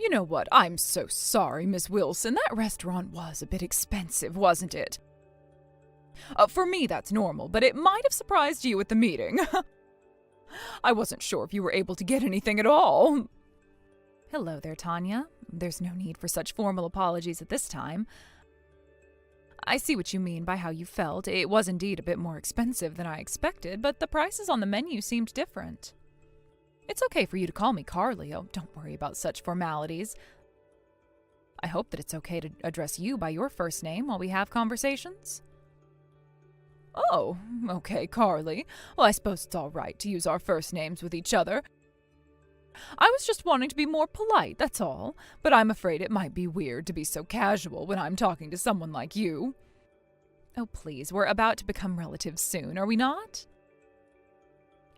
You know what? I'm so sorry, Miss Wilson. That restaurant was a bit expensive, wasn't it? For me, that's normal, but it might have surprised you at the meeting. I wasn't sure if you were able to get anything at all. Hello there, Tanya. There's no need for such formal apologies at this time. I see what you mean by how you felt. It was indeed a bit more expensive than I expected, but the prices on the menu seemed different. It's okay for you to call me Carly. Oh, don't worry about such formalities. I hope that it's okay to address you by your first name while we have conversations. Oh, okay, Carly. Well, I suppose it's all right to use our first names with each other. I was just wanting to be more polite, that's all, but I'm afraid it might be weird to be so casual when I'm talking to someone like you. Oh, please, we're about to become relatives soon, are we not?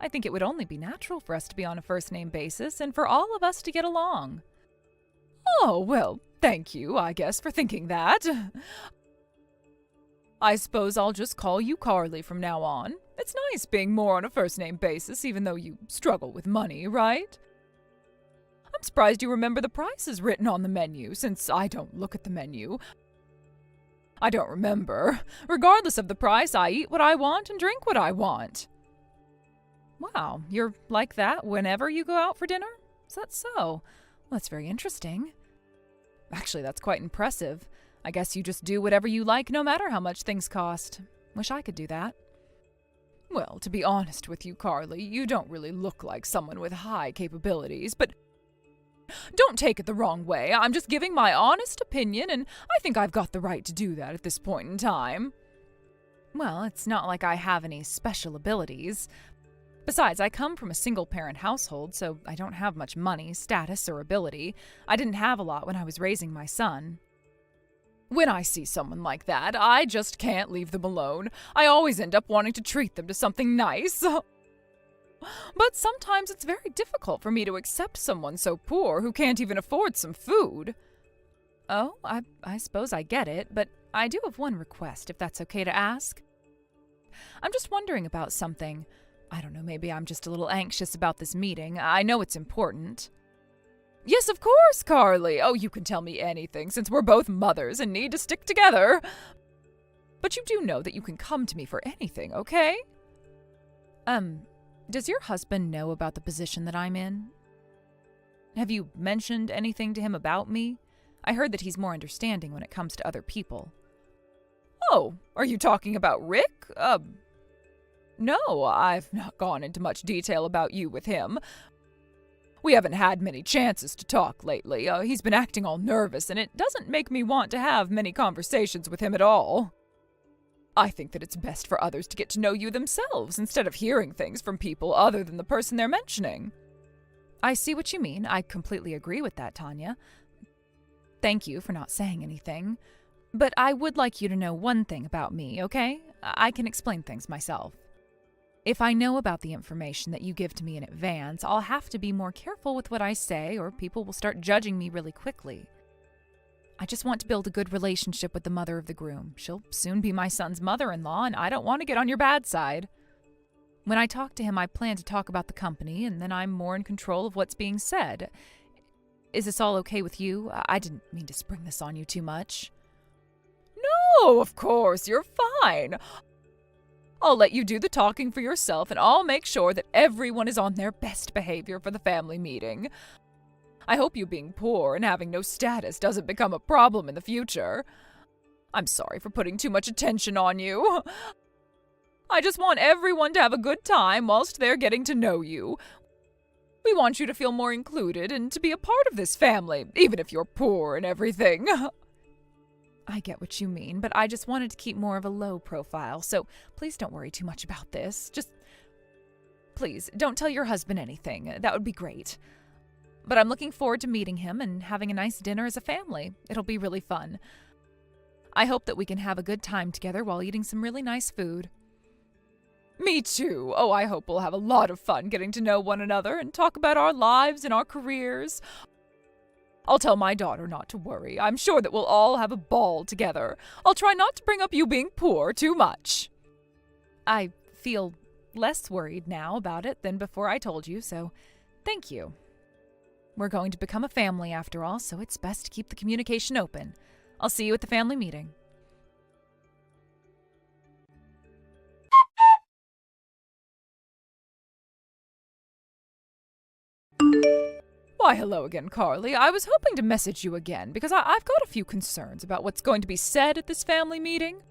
I think it would only be natural for us to be on a first-name basis and for all of us to get along. Oh, well, thank you, I guess, for thinking that. I suppose I'll just call you Carly from now on. It's nice being more on a first-name basis, even though you struggle with money, right? I'm surprised you remember the prices written on the menu, since I don't look at the menu. I don't remember. Regardless of the price, I eat what I want and drink what I want. Wow, you're like that whenever you go out for dinner? Is that so? Well, that's very interesting. Actually, that's quite impressive. I guess you just do whatever you like no matter how much things cost. Wish I could do that. Well, to be honest with you, Carly, you don't really look like someone with high capabilities, but don't take it the wrong way. I'm just giving my honest opinion, and I think I've got the right to do that at this point in time. Well, it's not like I have any special abilities. Besides, I come from a single-parent household, so I don't have much money, status, or ability. I didn't have a lot when I was raising my son. When I see someone like that, I just can't leave them alone. I always end up wanting to treat them to something nice. But sometimes it's very difficult for me to accept someone so poor who can't even afford some food. Oh, I suppose I get it, but I do have one request, if that's okay to ask. I'm just wondering about something. I don't know, maybe I'm just a little anxious about this meeting. I know it's important. Yes, of course, Carly. Oh, you can tell me anything, since we're both mothers and need to stick together. But you do know that you can come to me for anything, okay? Does your husband know about the position that I'm in? Have you mentioned anything to him about me? I heard that he's more understanding when it comes to other people. Oh, are you talking about Rick? No, I've not gone into much detail about you with him. We haven't had many chances to talk lately. He's been acting all nervous, and it doesn't make me want to have many conversations with him at all. I think that it's best for others to get to know you themselves instead of hearing things from people other than the person they're mentioning. I see what you mean. I completely agree with that, Tanya. Thank you for not saying anything. But I would like you to know one thing about me, okay? I can explain things myself. If I know about the information that you give to me in advance, I'll have to be more careful with what I say, or people will start judging me really quickly. I just want to build a good relationship with the mother of the groom. She'll soon be my son's mother-in-law, and I don't want to get on your bad side. When I talk to him, I plan to talk about the company, and then I'm more in control of what's being said. Is this all okay with you? I didn't mean to spring this on you too much. No, of course, you're fine. I'll let you do the talking for yourself, and I'll make sure that everyone is on their best behavior for the family meeting. I hope you being poor and having no status doesn't become a problem in the future. I'm sorry for putting too much attention on you. I just want everyone to have a good time whilst they're getting to know you. We want you to feel more included and to be a part of this family, even if you're poor and everything. I get what you mean, but I just wanted to keep more of a low profile, so please don't worry too much about this. Please, don't tell your husband anything. That would be great. But I'm looking forward to meeting him and having a nice dinner as a family. It'll be really fun. I hope that we can have a good time together while eating some really nice food. Me too. Oh, I hope we'll have a lot of fun getting to know one another and talk about our lives and our careers. I'll tell my daughter not to worry. I'm sure that we'll all have a ball together. I'll try not to bring up you being poor too much. I feel less worried now about it than before I told you, so thank you. We're going to become a family after all, so it's best to keep the communication open. I'll see you at the family meeting. Why, hello again, Carly. I was hoping to message you again because I've got a few concerns about what's going to be said at this family meeting.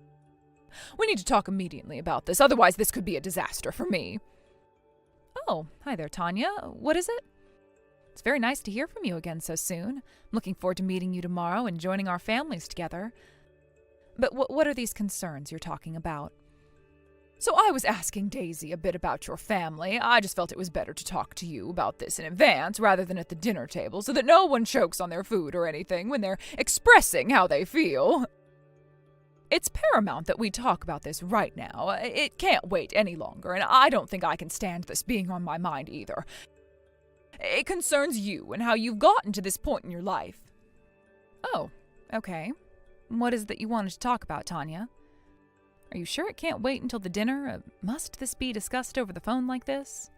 We need to talk immediately about this, otherwise this could be a disaster for me. Oh, hi there, Tanya. What is it? It's very nice to hear from you again so soon. I'm looking forward to meeting you tomorrow and joining our families together. But what are these concerns you're talking about? So I was asking Daisy a bit about your family. I just felt it was better to talk to you about this in advance rather than at the dinner table so that no one chokes on their food or anything when they're expressing how they feel. It's paramount that we talk about this right now. It can't wait any longer, and I don't think I can stand this being on my mind either. It concerns you and how you've gotten to this point in your life. Oh, okay. What is it that you wanted to talk about, Tanya? Are you sure it can't wait until the dinner? Must this be discussed over the phone like this?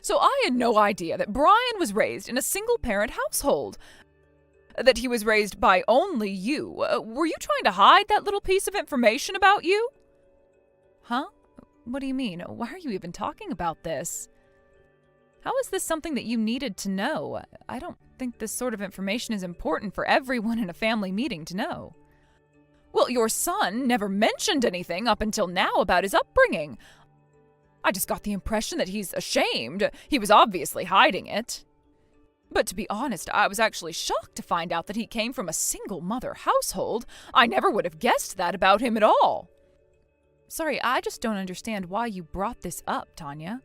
So I had no idea that Brian was raised in a single-parent household. That he was raised by only you. Were you trying to hide that little piece of information about you? Huh? What do you mean? Why are you even talking about this? How is this something that you needed to know? I don't think this sort of information is important for everyone in a family meeting to know. Well, your son never mentioned anything up until now about his upbringing. I just got the impression that he's ashamed. He was obviously hiding it. But to be honest, I was actually shocked to find out that he came from a single-mother household. I never would have guessed that about him at all. Sorry, I just don't understand why you brought this up, Tanya.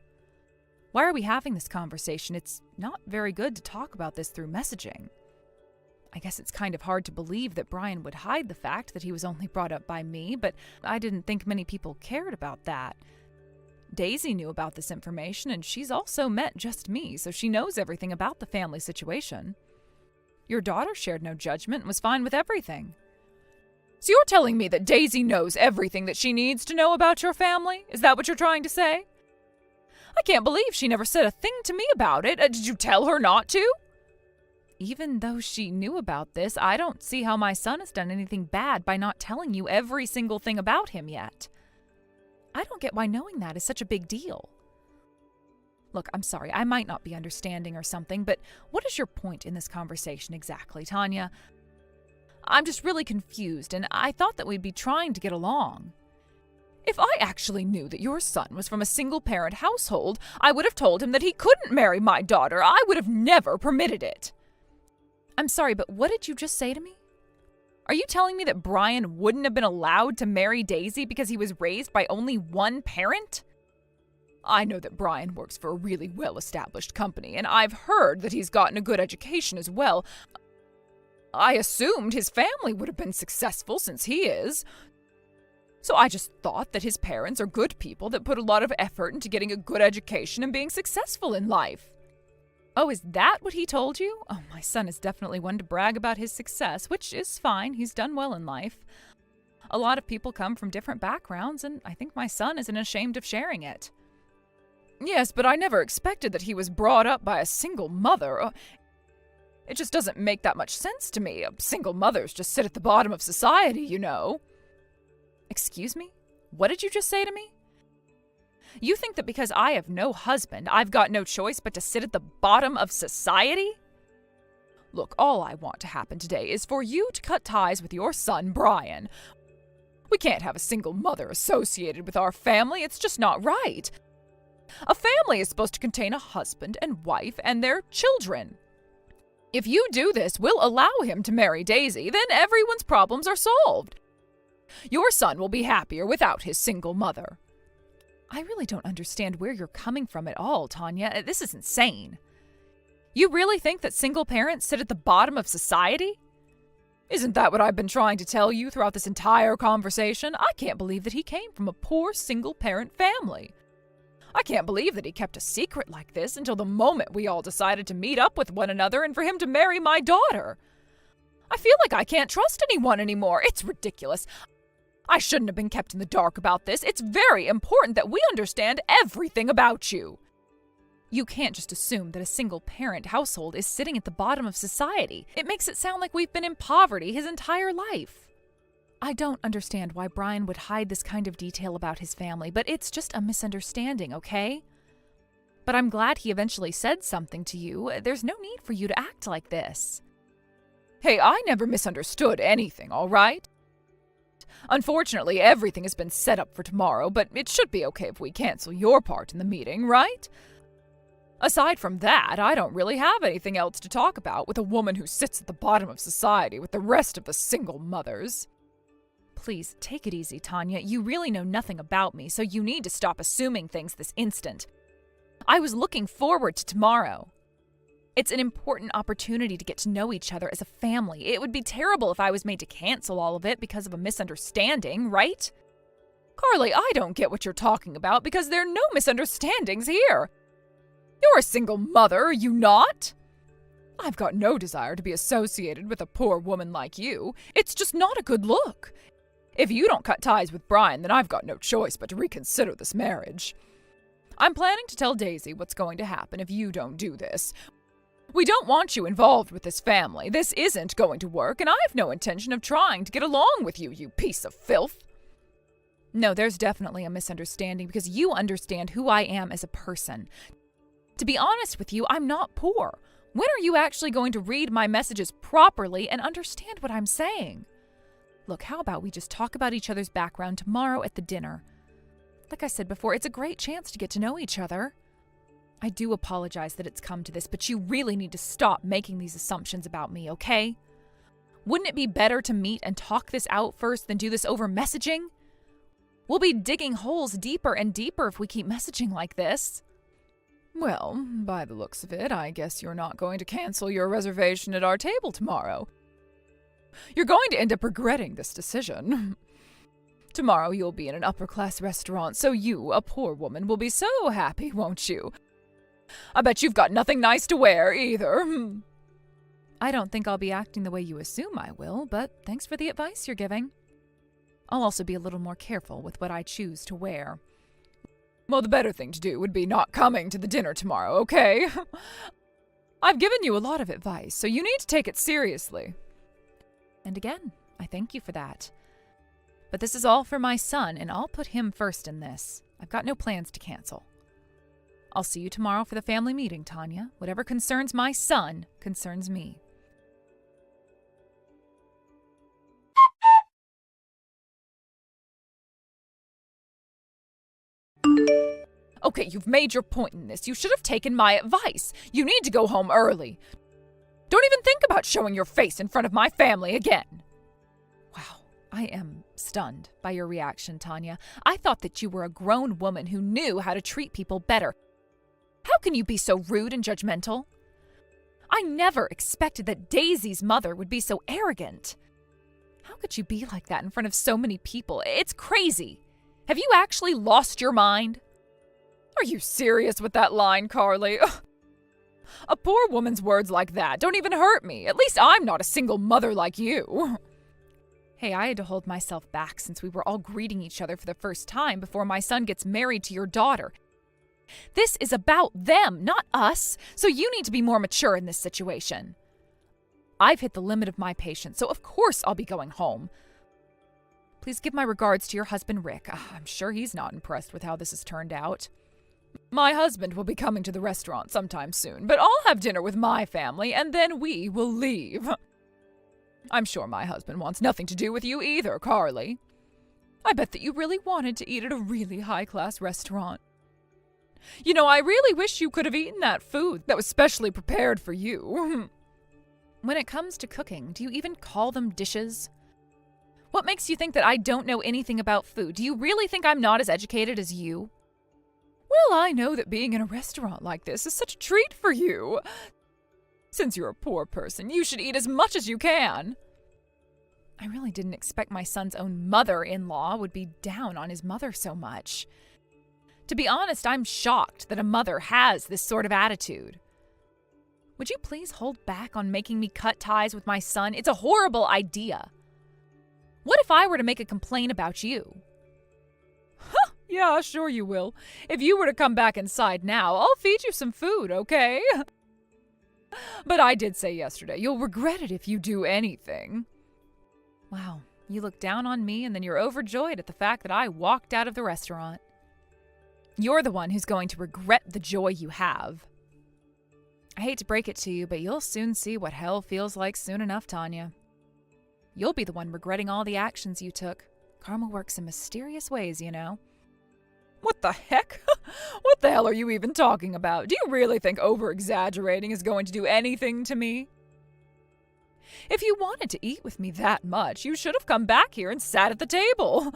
Why are we having this conversation? It's not very good to talk about this through messaging. I guess it's kind of hard to believe that Brian would hide the fact that he was only brought up by me, but I didn't think many people cared about that. Daisy knew about this information, and she's also met just me, so she knows everything about the family situation. Your daughter shared no judgment and was fine with everything. So you're telling me that Daisy knows everything that she needs to know about your family? Is that what you're trying to say? I can't believe she never said a thing to me about it. Did you tell her not to? Even though she knew about this, I don't see how my son has done anything bad by not telling you every single thing about him yet. I don't get why knowing that is such a big deal. Look, I'm sorry, I might not be understanding or something, but what is your point in this conversation exactly, Tanya? I'm just really confused, and I thought that we'd be trying to get along. If I actually knew that your son was from a single-parent household, I would have told him that he couldn't marry my daughter. I would have never permitted it. I'm sorry, but what did you just say to me? Are you telling me that Brian wouldn't have been allowed to marry Daisy because he was raised by only one parent? I know that Brian works for a really well-established company, and I've heard that he's gotten a good education as well. I assumed his family would have been successful since he is. So I just thought that his parents are good people that put a lot of effort into getting a good education and being successful in life. Oh, is that what he told you? Oh, my son is definitely one to brag about his success, which is fine. He's done well in life. A lot of people come from different backgrounds, and I think my son isn't ashamed of sharing it. Yes, but I never expected that he was brought up by a single mother. It just doesn't make that much sense to me. Single mothers just sit at the bottom of society, you know. Excuse me? What did you just say to me? You think that because I have no husband, I've got no choice but to sit at the bottom of society? Look, all I want to happen today is for you to cut ties with your son, Brian. We can't have a single mother associated with our family. It's just not right. A family is supposed to contain a husband and wife and their children. If you do this, we'll allow him to marry Daisy, then everyone's problems are solved. Your son will be happier without his single mother. I really don't understand where you're coming from at all, Tanya. This is insane. You really think that single parents sit at the bottom of society? Isn't that what I've been trying to tell you throughout this entire conversation? I can't believe that he came from a poor single-parent family. I can't believe that he kept a secret like this until the moment we all decided to meet up with one another and for him to marry my daughter. I feel like I can't trust anyone anymore. It's ridiculous. I shouldn't have been kept in the dark about this. It's very important that we understand everything about you. You can't just assume that a single-parent household is sitting at the bottom of society. It makes it sound like we've been in poverty his entire life. I don't understand why Brian would hide this kind of detail about his family, but it's just a misunderstanding, okay? But I'm glad he eventually said something to you. There's no need for you to act like this. Hey, I never misunderstood anything, all right? Unfortunately, everything has been set up for tomorrow, but it should be okay if we cancel your part in the meeting, right? Aside from that, I don't really have anything else to talk about with a woman who sits at the bottom of society with the rest of the single mothers. Please, take it easy, Tanya. You really know nothing about me, so you need to stop assuming things this instant. I was looking forward to tomorrow. It's an important opportunity to get to know each other as a family. It would be terrible if I was made to cancel all of it because of a misunderstanding, right? Carly, I don't get what you're talking about because there are no misunderstandings here. You're a single mother, are you not? I've got no desire to be associated with a poor woman like you. It's just not a good look. If you don't cut ties with Brian, then I've got no choice but to reconsider this marriage. I'm planning to tell Daisy what's going to happen if you don't do this. We don't want you involved with this family. This isn't going to work, and I have no intention of trying to get along with you, you piece of filth. No, there's definitely a misunderstanding because you understand who I am as a person. To be honest with you, I'm not poor. When are you actually going to read my messages properly and understand what I'm saying? Look, how about we just talk about each other's background tomorrow at the dinner? Like I said before, it's a great chance to get to know each other. I do apologize that it's come to this, but you really need to stop making these assumptions about me, okay? Wouldn't it be better to meet and talk this out first than do this over messaging? We'll be digging holes deeper and deeper if we keep messaging like this. Well, by the looks of it, I guess you're not going to cancel your reservation at our table tomorrow. You're going to end up regretting this decision. Tomorrow you'll be in an upper-class restaurant, so you, a poor woman, will be so happy, won't you? I bet you've got nothing nice to wear, either. I don't think I'll be acting the way you assume I will, but thanks for the advice you're giving. I'll also be a little more careful with what I choose to wear. Well, the better thing to do would be not coming to the dinner tomorrow, okay? I've given you a lot of advice, so you need to take it seriously. And again, I thank you for that. But this is all for my son, and I'll put him first in this. I've got no plans to cancel. I'll see you tomorrow for the family meeting, Tanya. Whatever concerns my son concerns me. Okay, you've made your point in this. You should have taken my advice. You need to go home early. Don't even think about showing your face in front of my family again. Wow, I am stunned by your reaction, Tanya. I thought that you were a grown woman who knew how to treat people better. How can you be so rude and judgmental? I never expected that Daisy's mother would be so arrogant. How could you be like that in front of so many people? It's crazy. Have you actually lost your mind? Are you serious with that line, Carly? Ugh. A poor woman's words like that don't even hurt me. At least I'm not a single mother like you. Hey, I had to hold myself back since we were all greeting each other for the first time before my son gets married to your daughter. This is about them, not us, so you need to be more mature in this situation. I've hit the limit of my patience, so of course I'll be going home. Please give my regards to your husband, Rick. I'm sure he's not impressed with how this has turned out. My husband will be coming to the restaurant sometime soon, but I'll have dinner with my family, and then we will leave. I'm sure my husband wants nothing to do with you either, Carly. I bet that you really wanted to eat at a really high-class restaurant. You know, I really wish you could have eaten that food that was specially prepared for you. When it comes to cooking, do you even call them dishes? What makes you think that I don't know anything about food? Do you really think I'm not as educated as you? Well, I know that being in a restaurant like this is such a treat for you. Since you're a poor person, you should eat as much as you can. I really didn't expect my son's own mother-in-law would be down on his mother so much. To be honest, I'm shocked that a mother has this sort of attitude. Would you please hold back on making me cut ties with my son? It's a horrible idea. What if I were to make a complaint about you? Huh, Yeah, sure you will. If you were to come back inside now, I'll feed you some food, okay? But I did say yesterday, you'll regret it if you do anything. Wow, you look down on me and then you're overjoyed at the fact that I walked out of the restaurant. You're the one who's going to regret the joy you have. I hate to break it to you, but you'll soon see what hell feels like soon enough, Tanya. You'll be the one regretting all the actions you took. Karma works in mysterious ways, you know. What the heck? What the hell are you even talking about? Do you really think over-exaggerating is going to do anything to me? If you wanted to eat with me that much, you should have come back here and sat at the table.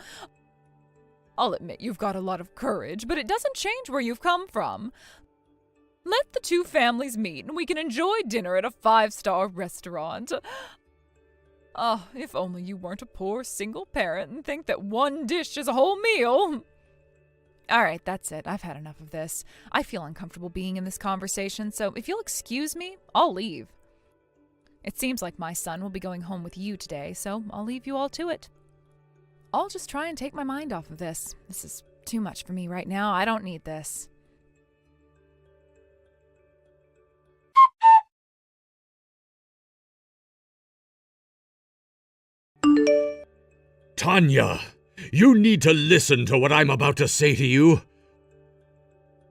I'll admit you've got a lot of courage, but it doesn't change where you've come from. Let the two families meet and we can enjoy dinner at a 5-star restaurant. Oh, if only you weren't a poor single parent and think that one dish is a whole meal. All right, that's it. I've had enough of this. I feel uncomfortable being in this conversation, so if you'll excuse me, I'll leave. It seems like my son will be going home with you today, so I'll leave you all to it. I'll just try and take my mind off of this. This is too much for me right now. I don't need this. Tanya, you need to listen to what I'm about to say to you.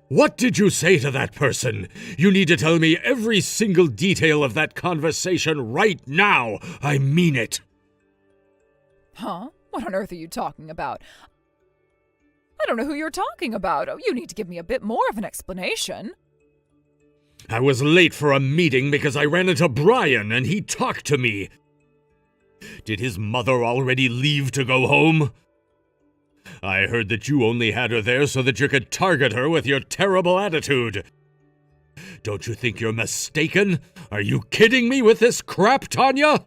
What did you say to that person? You need to tell me every single detail of that conversation right now. I mean it. Huh? What on earth are you talking about? I don't know who you're talking about. Oh, you need to give me a bit more of an explanation. I was late for a meeting because I ran into Brian and he talked to me. Did his mother already leave to go home? I heard that you only had her there so that you could target her with your terrible attitude. Don't you think you're mistaken? Are you kidding me with this crap, Tanya?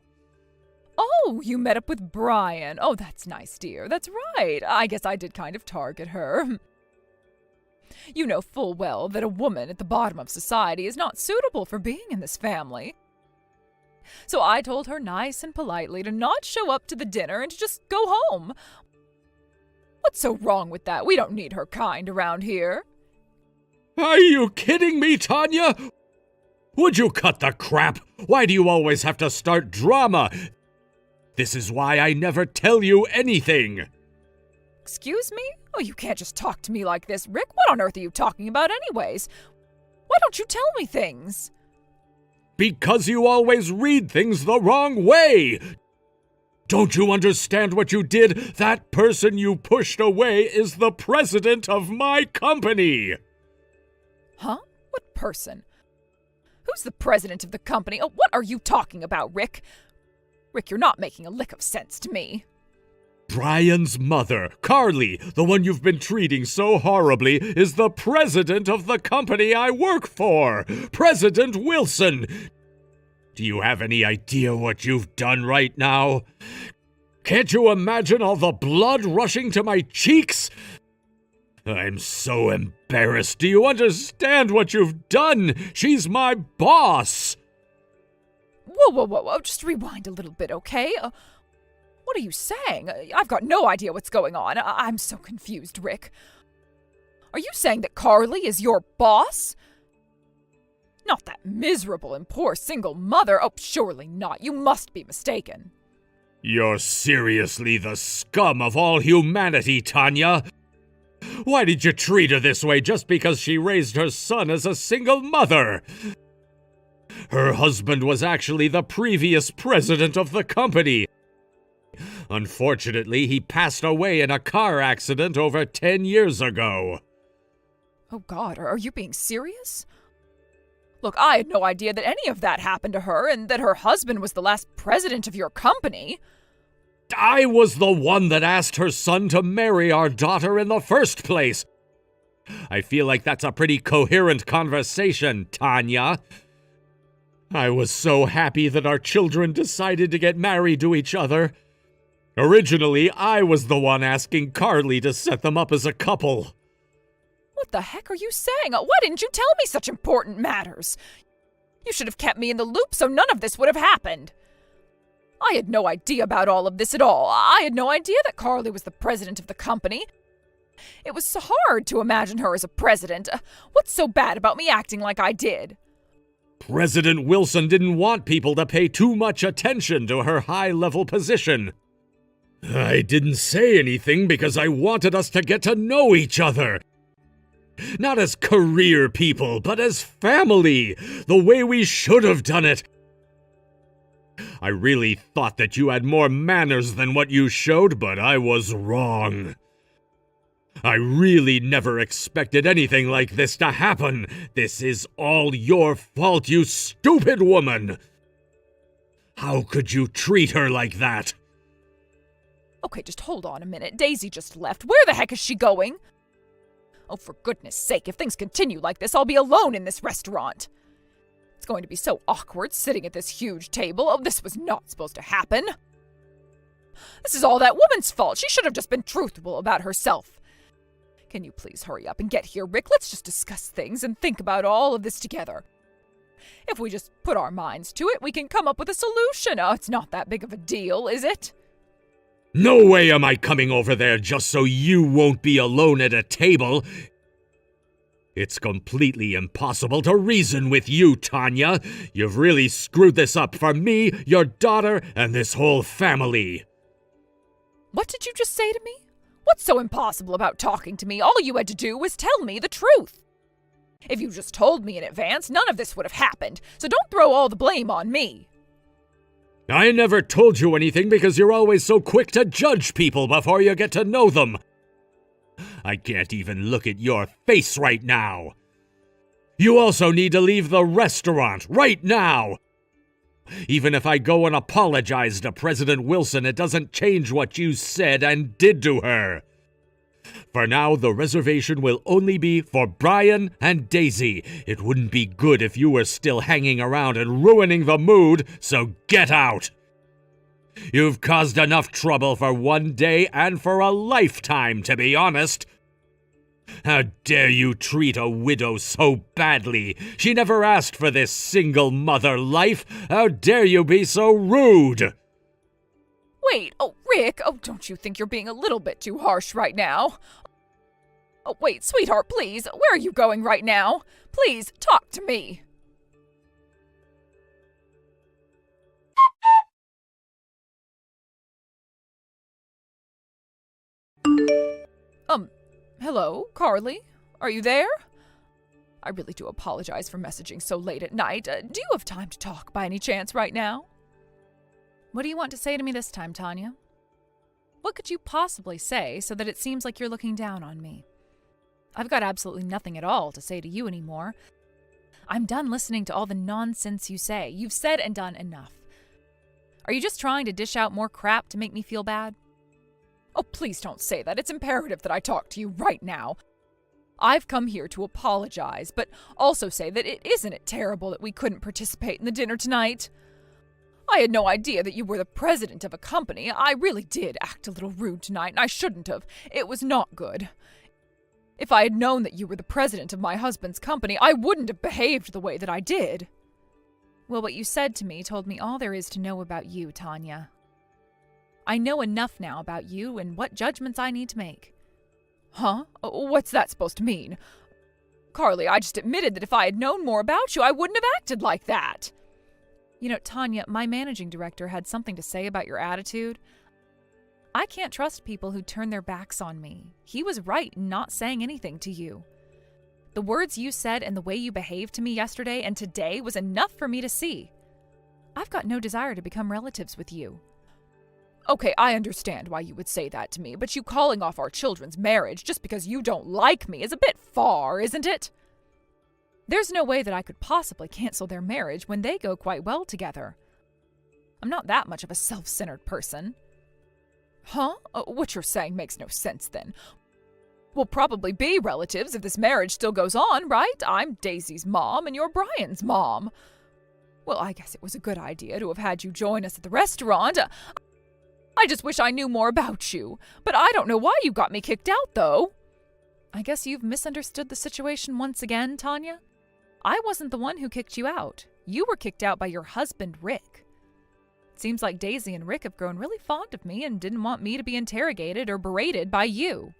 Oh, you met up with Brian. Oh, that's nice, dear. That's right. I guess I did kind of target her. You know full well that a woman at the bottom of society is not suitable for being in this family. So I told her nice and politely to not show up to the dinner and to just go home. What's so wrong with that? We don't need her kind around here. Are you kidding me, Tanya? Would you cut the crap? Why do you always have to start drama? This is why I never tell you anything. Excuse me? Oh, you can't just talk to me like this, Rick. What on earth are you talking about anyways? Why don't you tell me things? Because you always read things the wrong way. Don't you understand what you did? That person you pushed away is the president of my company. Huh? What person? Who's the president of the company? Oh, what are you talking about, Rick? Rick, you're not making a lick of sense to me. Brian's mother, Carly, the one you've been treating so horribly, is the president of the company I work for. President Wilson. Do you have any idea what you've done right now? Can't you imagine all the blood rushing to my cheeks? I'm so embarrassed. Do you understand what you've done? She's my boss. Whoa. Just rewind a little bit, okay? What are you saying? I've got no idea what's going on. I'm so confused, Rick. Are you saying that Carly is your boss? Not that miserable and poor single mother. Oh, surely not. You must be mistaken. You're seriously the scum of all humanity, Tanya. Why did you treat her this way just because she raised her son as a single mother? Her husband was actually the previous president of the company. Unfortunately, he passed away in a car accident over 10 years ago. Oh, God, are you being serious? Look, I had no idea that any of that happened to her and that her husband was the last president of your company. I was the one that asked her son to marry our daughter in the first place. I feel like that's a pretty coherent conversation, Tanya. I was so happy that our children decided to get married to each other. Originally, I was the one asking Carly to set them up as a couple. What the heck are you saying? Why didn't you tell me such important matters? You should have kept me in the loop so none of this would have happened. I had no idea about all of this at all. I had no idea that Carly was the president of the company. It was so hard to imagine her as a president. What's so bad about me acting like I did? President Wilson didn't want people to pay too much attention to her high-level position. I didn't say anything because I wanted us to get to know each other. Not as career people, but as family, the way we should have done it. I really thought that you had more manners than what you showed, but I was wrong. I really never expected anything like this to happen. This is all your fault, you stupid woman. How could you treat her like that? Okay, just hold on a minute. Daisy just left. Where the heck is she going? Oh, for goodness sake, if things continue like this, I'll be alone in this restaurant. It's going to be so awkward sitting at this huge table. Oh, this was not supposed to happen. This is all that woman's fault. She should have just been truthful about herself. Can you please hurry up and get here, Rick? Let's just discuss things and think about all of this together. If we just put our minds to it, we can come up with a solution. Oh, it's not that big of a deal, is it? No way am I coming over there just so you won't be alone at a table. It's completely impossible to reason with you, Tanya. You've really screwed this up for me, your daughter, and this whole family. What did you just say to me? What's so impossible about talking to me? All you had to do was tell me the truth. If you just told me in advance, none of this would have happened, so don't throw all the blame on me. I never told you anything because you're always so quick to judge people before you get to know them. I can't even look at your face right now. You also need to leave the restaurant right now. Even if I go and apologize to President Wilson, it doesn't change what you said and did to her. For now, the reservation will only be for Brian and Daisy. It wouldn't be good if you were still hanging around and ruining the mood, so get out. You've caused enough trouble for one day and for a lifetime, to be honest. How dare you treat a widow so badly? She never asked for this single mother life. How dare you be so rude? Wait, Rick, don't you think you're being a little bit too harsh right now? Oh, wait, sweetheart, please, where are you going right now? Please, talk to me. Hello, Carly? Are you there? I really do apologize for messaging so late at night. Do you have time to talk by any chance right now? What do you want to say to me this time, Tanya? What could you possibly say so that it seems like you're looking down on me? I've got absolutely nothing at all to say to you anymore. I'm done listening to all the nonsense you say. You've said and done enough. Are you just trying to dish out more crap to make me feel bad? Oh, please don't say that. It's imperative that I talk to you right now. I've come here to apologize, but also say that isn't it terrible that we couldn't participate in the dinner tonight? I had no idea that you were the president of a company. I really did act a little rude tonight, and I shouldn't have. It was not good. If I had known that you were the president of my husband's company, I wouldn't have behaved the way that I did. Well, what you said to me told me all there is to know about you, Tanya. I know enough now about you and what judgments I need to make. Huh? What's that supposed to mean? Carly, I just admitted that if I had known more about you, I wouldn't have acted like that. You know, Tanya, my managing director had something to say about your attitude. I can't trust people who turn their backs on me. He was right in not saying anything to you. The words you said and the way you behaved to me yesterday and today was enough for me to see. I've got no desire to become relatives with you. Okay, I understand why you would say that to me, but you calling off our children's marriage just because you don't like me is a bit far, isn't it? There's no way that I could possibly cancel their marriage when they go quite well together. I'm not that much of a self-centered person. Huh? What you're saying makes no sense then. We'll probably be relatives if this marriage still goes on, right? I'm Daisy's mom and you're Brian's mom. Well, I guess it was a good idea to have had you join us at the restaurant. I just wish I knew more about you. But I don't know why you got me kicked out, though. I guess you've misunderstood the situation once again, Tanya. I wasn't the one who kicked you out. You were kicked out by your husband, Rick. It seems like Daisy and Rick have grown really fond of me and didn't want me to be interrogated or berated by you.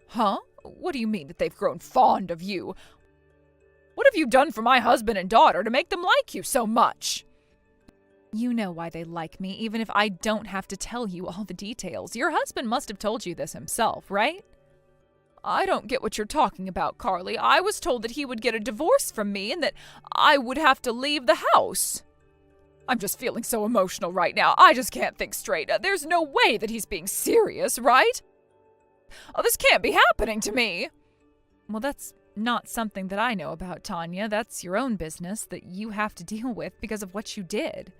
Huh? What do you mean that they've grown fond of you? What have you done for my husband and daughter to make them like you so much? You know why they like me, even if I don't have to tell you all the details. Your husband must have told you this himself, right? I don't get what you're talking about, Carly. I was told that he would get a divorce from me and that I would have to leave the house. I'm just feeling so emotional right now. I just can't think straight. There's no way that he's being serious, right? Oh, this can't be happening to me. Well, that's not something that I know about, Tanya. That's your own business that you have to deal with because of what you did.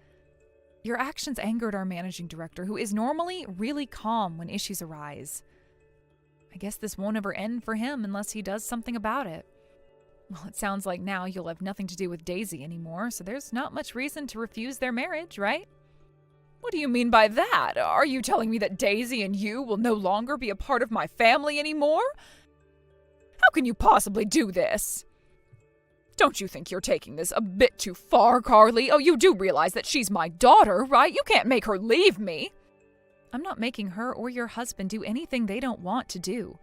Your actions angered our managing director, who is normally really calm when issues arise. I guess this won't ever end for him unless he does something about it. Well, it sounds like now you'll have nothing to do with Daisy anymore, so there's not much reason to refuse their marriage, right? What do you mean by that? Are you telling me that Daisy and you will no longer be a part of my family anymore? How can you possibly do this? Don't you think you're taking this a bit too far, Carly? Oh, you do realize that she's my daughter, right? You can't make her leave me. I'm not making her or your husband do anything they don't want to do.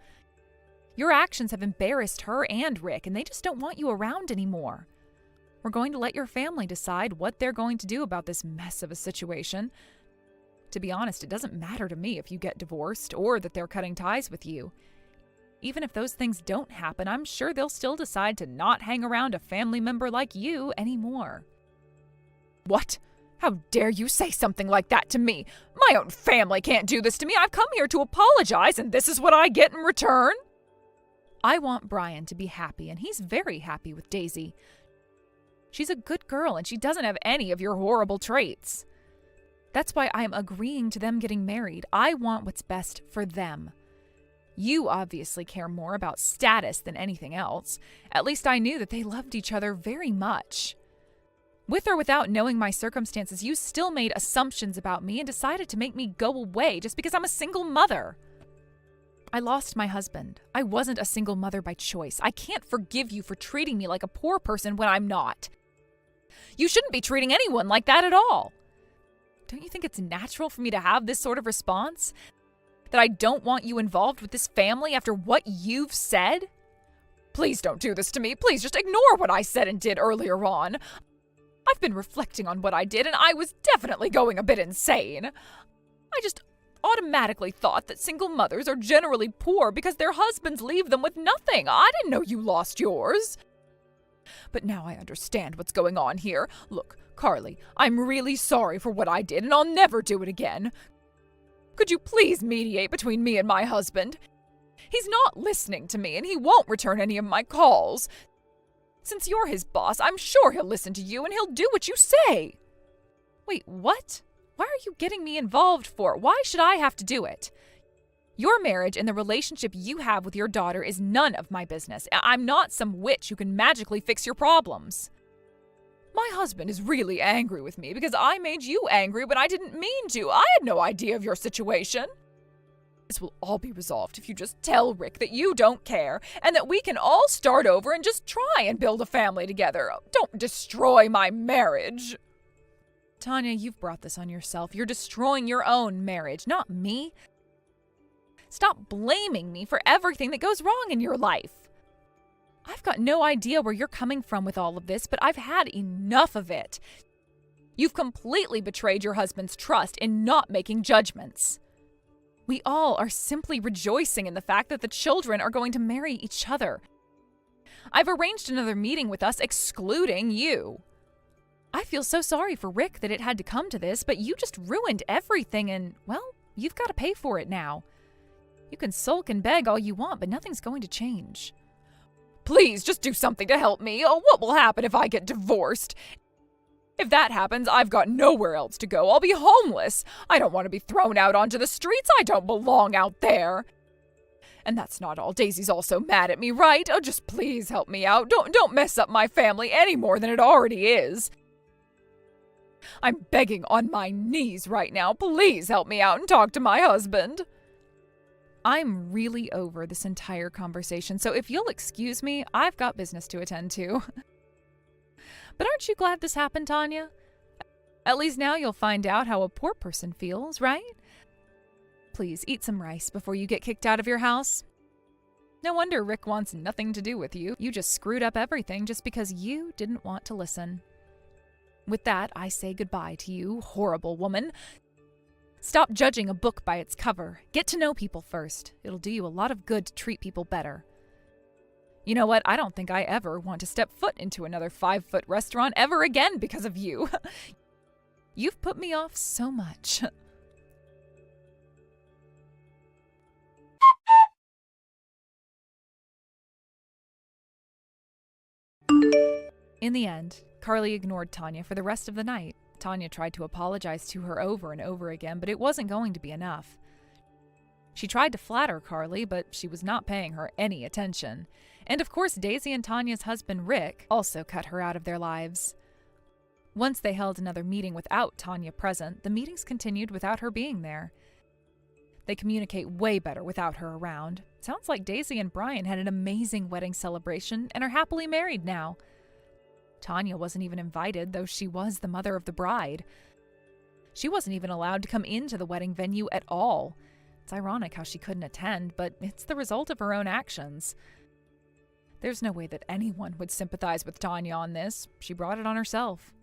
Your actions have embarrassed her and Rick, and they just don't want you around anymore. We're going to let your family decide what they're going to do about this mess of a situation. To be honest, it doesn't matter to me if you get divorced or that they're cutting ties with you. Even if those things don't happen, I'm sure they'll still decide to not hang around a family member like you anymore. What? How dare you say something like that to me? My own family can't do this to me. I've come here to apologize, and this is what I get in return? I want Brian to be happy, and he's very happy with Daisy. She's a good girl, and she doesn't have any of your horrible traits. That's why I'm agreeing to them getting married. I want what's best for them. You obviously care more about status than anything else. At least I knew that they loved each other very much. With or without knowing my circumstances, you still made assumptions about me and decided to make me go away just because I'm a single mother. I lost my husband. I wasn't a single mother by choice. I can't forgive you for treating me like a poor person when I'm not. You shouldn't be treating anyone like that at all. Don't you think it's natural for me to have this sort of response? That I don't want you involved with this family after what you've said? Please don't do this to me. Please just ignore what I said and did earlier on. I've been reflecting on what I did, and I was definitely going a bit insane. I just automatically thought that single mothers are generally poor because their husbands leave them with nothing. I didn't know you lost yours. But now I understand what's going on here. Look, Carly, I'm really sorry for what I did, and I'll never do it again. Could you please mediate between me and my husband? He's not listening to me, and he won't return any of my calls. Since you're his boss, I'm sure he'll listen to you and he'll do what you say. Wait, what? Why are you getting me involved for? Why should I have to do it? Your marriage and the relationship you have with your daughter is none of my business. I'm not some witch who can magically fix your problems. My husband is really angry with me because I made you angry when I didn't mean to. I had no idea of your situation. This will all be resolved if you just tell Rick that you don't care and that we can all start over and just try and build a family together. Don't destroy my marriage. Tanya, you've brought this on yourself. You're destroying your own marriage, not me. Stop blaming me for everything that goes wrong in your life. I've got no idea where you're coming from with all of this, but I've had enough of it. You've completely betrayed your husband's trust in not making judgments. We all are simply rejoicing in the fact that the children are going to marry each other. I've arranged another meeting with us excluding you. I feel so sorry for Rick that it had to come to this, but you just ruined everything and, well, you've got to pay for it now. You can sulk and beg all you want, but nothing's going to change. Please, just do something to help me. Oh, what will happen if I get divorced? If that happens, I've got nowhere else to go. I'll be homeless. I don't want to be thrown out onto the streets. I don't belong out there. And that's not all. Daisy's also mad at me, right? Oh, just please help me out. Don't mess up my family any more than it already is. I'm begging on my knees right now. Please help me out and talk to my husband. I'm really over this entire conversation, so if you'll excuse me, I've got business to attend to. But aren't you glad this happened, Tanya? At least now you'll find out how a poor person feels, right? Please, eat some rice before you get kicked out of your house. No wonder Rick wants nothing to do with you. You just screwed up everything just because you didn't want to listen. With that, I say goodbye to you, horrible woman. Stop judging a book by its cover. Get to know people first. It'll do you a lot of good to treat people better. You know what? I don't think I ever want to step foot into another 5-foot restaurant ever again because of you. You've put me off so much. In the end, Carly ignored Tanya for the rest of the night. Tanya tried to apologize to her over and over again, but it wasn't going to be enough. She tried to flatter Carly, but she was not paying her any attention. And of course, Daisy and Tanya's husband, Rick, also cut her out of their lives. Once they held another meeting without Tanya present, the meetings continued without her being there. They communicate way better without her around. Sounds like Daisy and Brian had an amazing wedding celebration and are happily married now. Tanya wasn't even invited, though she was the mother of the bride. She wasn't even allowed to come into the wedding venue at all. It's ironic how she couldn't attend, but it's the result of her own actions. There's no way that anyone would sympathize with Tanya on this. She brought it on herself.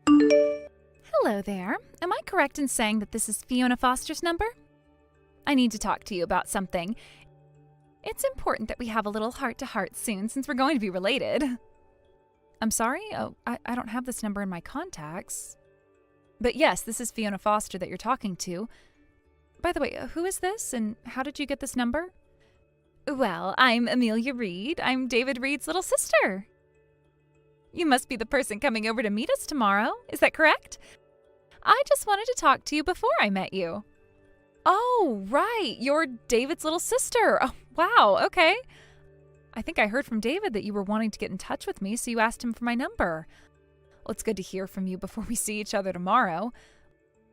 Hello there. Am I correct in saying that this is Fiona Foster's number? I need to talk to you about something. It's important that we have a little heart-to-heart soon since we're going to be related. I'm sorry? Oh, I don't have this number in my contacts. But yes, this is Fiona Foster that you're talking to. By the way, who is this and how did you get this number? Well, I'm Emilia Reed. I'm David Reed's little sister. You must be the person coming over to meet us tomorrow. Is that correct? I just wanted to talk to you before I met you. Oh, right. You're David's little sister. Oh, wow. Okay. I think I heard from David that you were wanting to get in touch with me, so you asked him for my number. Well, it's good to hear from you before we see each other tomorrow.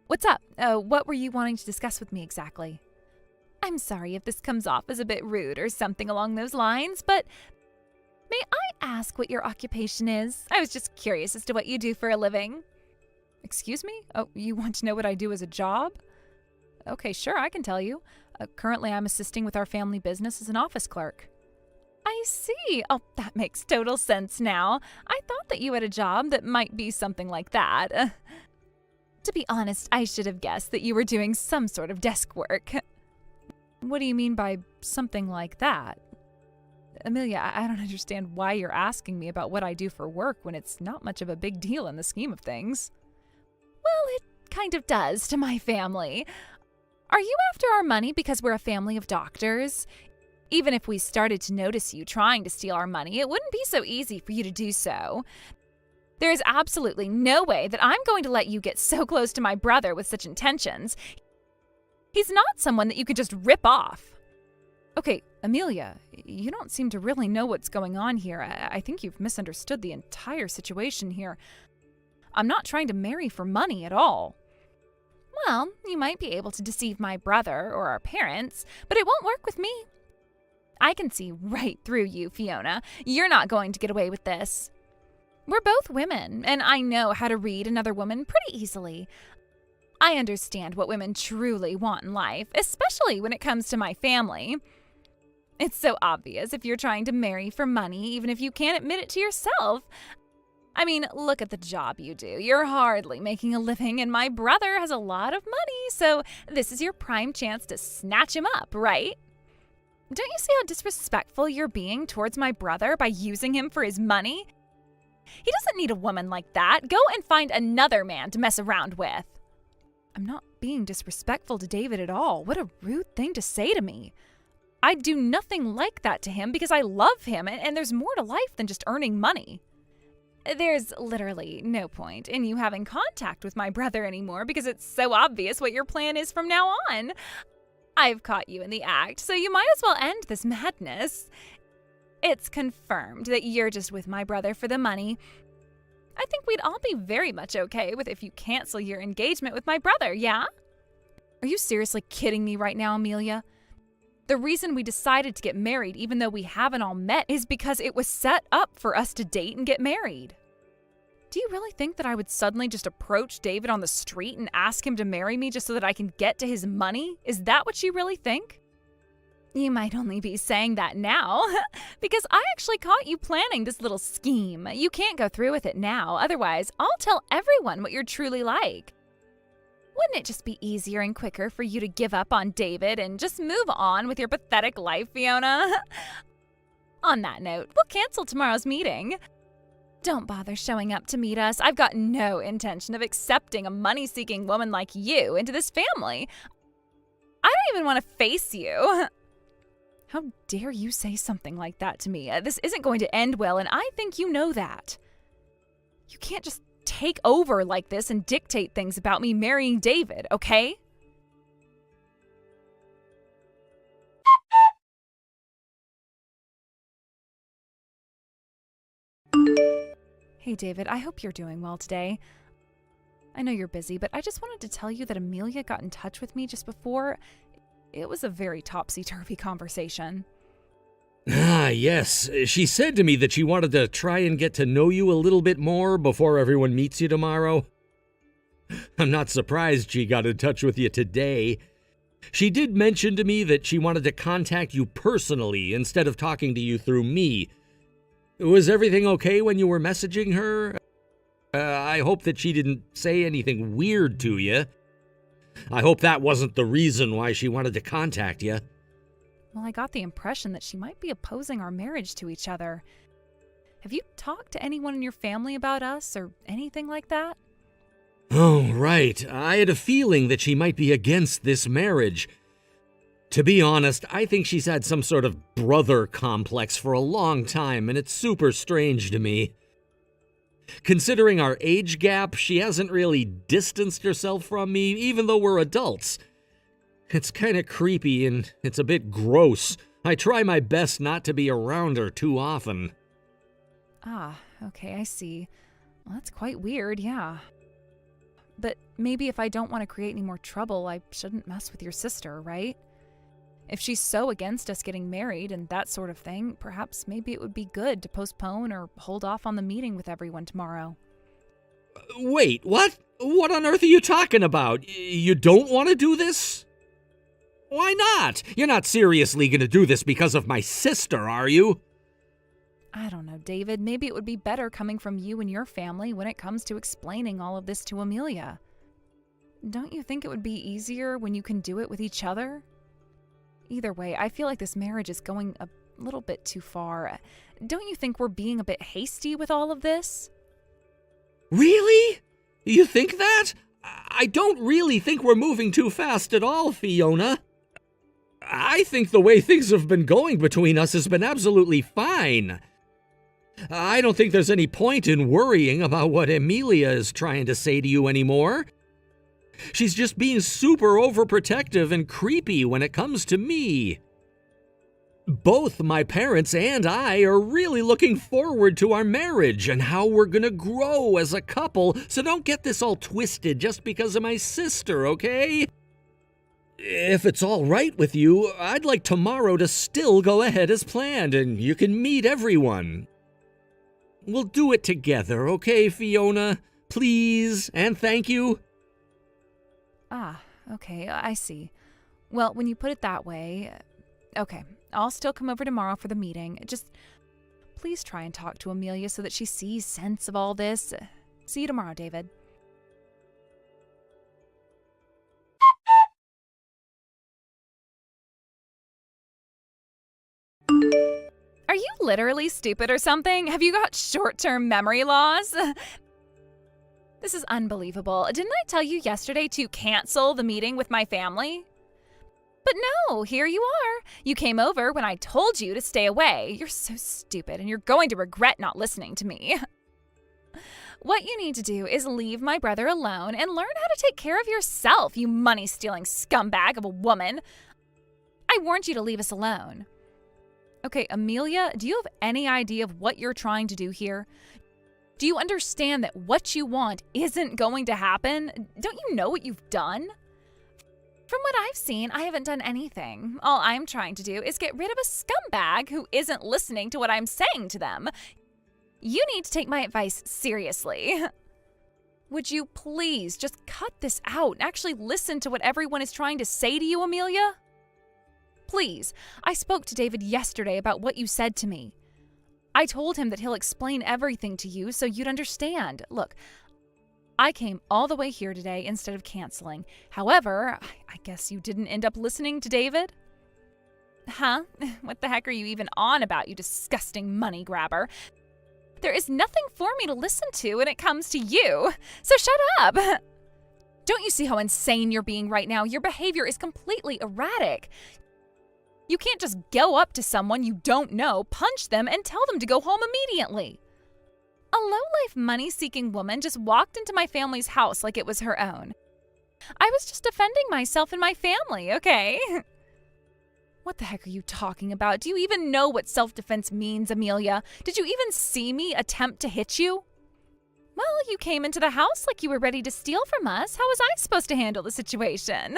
What's up? What were you wanting to discuss with me exactly? I'm sorry if this comes off as a bit rude or something along those lines, but may I ask what your occupation is? I was just curious as to what you do for a living. Excuse me? Oh, you want to know what I do as a job? Okay, sure, I can tell you. Currently, I'm assisting with our family business as an office clerk. I see. Oh, that makes total sense now. I thought that you had a job that might be something like that. To be honest, I should have guessed that you were doing some sort of desk work. What do you mean by something like that? Emilia, I don't understand why you're asking me about what I do for work when it's not much of a big deal in the scheme of things. Well, it kind of does to my family. Are you after our money because we're a family of doctors? Even if we started to notice you trying to steal our money, it wouldn't be so easy for you to do so. There is absolutely no way that I'm going to let you get so close to my brother with such intentions. He's not someone that you could just rip off. Okay, Emilia, you don't seem to really know what's going on here. I think you've misunderstood the entire situation here. I'm not trying to marry for money at all. Well, you might be able to deceive my brother or our parents, but it won't work with me. I can see right through you, Fiona. You're not going to get away with this. We're both women, and I know how to read another woman pretty easily. I understand what women truly want in life, especially when it comes to my family. It's so obvious if you're trying to marry for money, even if you can't admit it to yourself. I mean, look at the job you do. You're hardly making a living, and my brother has a lot of money, so this is your prime chance to snatch him up, right? Don't you see how disrespectful you're being towards my brother by using him for his money? He doesn't need a woman like that. Go and find another man to mess around with. I'm not being disrespectful to David at all. What a rude thing to say to me. I'd do nothing like that to him because I love him, and there's more to life than just earning money. There's literally no point in you having contact with my brother anymore because it's so obvious what your plan is from now on. I've caught you in the act, so you might as well end this madness. It's confirmed that you're just with my brother for the money. I think we'd all be very much okay with if you cancel your engagement with my brother, yeah? Are you seriously kidding me right now, Emilia? The reason we decided to get married, even though we haven't all met, is because it was set up for us to date and get married. Do you really think that I would suddenly just approach David on the street and ask him to marry me just so that I can get to his money? Is that what you really think? You might only be saying that now, because I actually caught you planning this little scheme. You can't go through with it now, otherwise I'll tell everyone what you're truly like. Wouldn't it just be easier and quicker for you to give up on David and just move on with your pathetic life, Fiona? On that note, we'll cancel tomorrow's meeting. Don't bother showing up to meet us. I've got no intention of accepting a money-seeking woman like you into this family. I don't even want to face you. How dare you say something like that to me? This isn't going to end well, and I think you know that. You can't just take over like this and dictate things about me marrying David, okay? Hey, David, I hope you're doing well today. I know you're busy, but I just wanted to tell you that Emilia got in touch with me just before. It was a very topsy-turvy conversation. Ah, yes. She said to me that she wanted to try and get to know you a little bit more before everyone meets you tomorrow. I'm not surprised she got in touch with you today. She did mention to me that she wanted to contact you personally instead of talking to you through me. Was everything okay when you were messaging her? I hope that she didn't say anything weird to you. I hope that wasn't the reason why she wanted to contact you. Well, I got the impression that she might be opposing our marriage to each other. Have you talked to anyone in your family about us or anything like that? Oh, right. I had a feeling that she might be against this marriage. To be honest, I think she's had some sort of brother complex for a long time, and it's super strange to me. Considering our age gap, she hasn't really distanced herself from me, even though we're adults. It's kind of creepy, and it's a bit gross. I try my best not to be around her too often. Ah, okay, I see. Well, that's quite weird, yeah. But maybe if I don't want to create any more trouble, I shouldn't mess with your sister, right? If she's so against us getting married and that sort of thing, perhaps maybe it would be good to postpone or hold off on the meeting with everyone tomorrow. Wait, what? What on earth are you talking about? You don't want to do this? Why not? You're not seriously going to do this because of my sister, are you? I don't know, David. Maybe it would be better coming from you and your family when it comes to explaining all of this to Emilia. Don't you think it would be easier when you can do it with each other? Either way, I feel like this marriage is going a little bit too far. Don't you think we're being a bit hasty with all of this? Really? You think that? I don't really think we're moving too fast at all, Fiona. I think the way things have been going between us has been absolutely fine. I don't think there's any point in worrying about what Emilia is trying to say to you anymore. She's just being super overprotective and creepy when it comes to me. Both my parents and I are really looking forward to our marriage and how we're gonna grow as a couple, so don't get this all twisted just because of my sister, okay? If it's all right with you, I'd like tomorrow to still go ahead as planned and you can meet everyone. We'll do it together, okay, Fiona? Please, and thank you. Ah, okay, I see. Well, when you put it that way, okay, I'll still come over tomorrow for the meeting. Just please try and talk to Emilia so that she sees sense of all this. See you tomorrow, David. Are you literally stupid or something? Have you got short-term memory loss? This is unbelievable. Didn't I tell you yesterday to cancel the meeting with my family? But no, here you are. You came over when I told you to stay away. You're so stupid, and you're going to regret not listening to me. What you need to do is leave my brother alone and learn how to take care of yourself, you money-stealing scumbag of a woman. I warned you to leave us alone. Okay, Emilia, do you have any idea of what you're trying to do here? Do you understand that what you want isn't going to happen? Don't you know what you've done? From what I've seen, I haven't done anything. All I'm trying to do is get rid of a scumbag who isn't listening to what I'm saying to them. You need to take my advice seriously. Would you please just cut this out and actually listen to what everyone is trying to say to you, Emilia? Please, I spoke to David yesterday about what you said to me. I told him that he'll explain everything to you so you'd understand. Look, I came all the way here today instead of canceling. However, I guess you didn't end up listening to David? Huh? What the heck are you even on about, you disgusting money grabber? There is nothing for me to listen to when it comes to you, so shut up. Don't you see how insane you're being right now? Your behavior is completely erratic. You can't just go up to someone you don't know, punch them, and tell them to go home immediately. A low-life, money-seeking woman just walked into my family's house like it was her own. I was just defending myself and my family, okay? What the heck are you talking about? Do you even know what self-defense means, Emilia? Did you even see me attempt to hit you? Well, you came into the house like you were ready to steal from us. How was I supposed to handle the situation?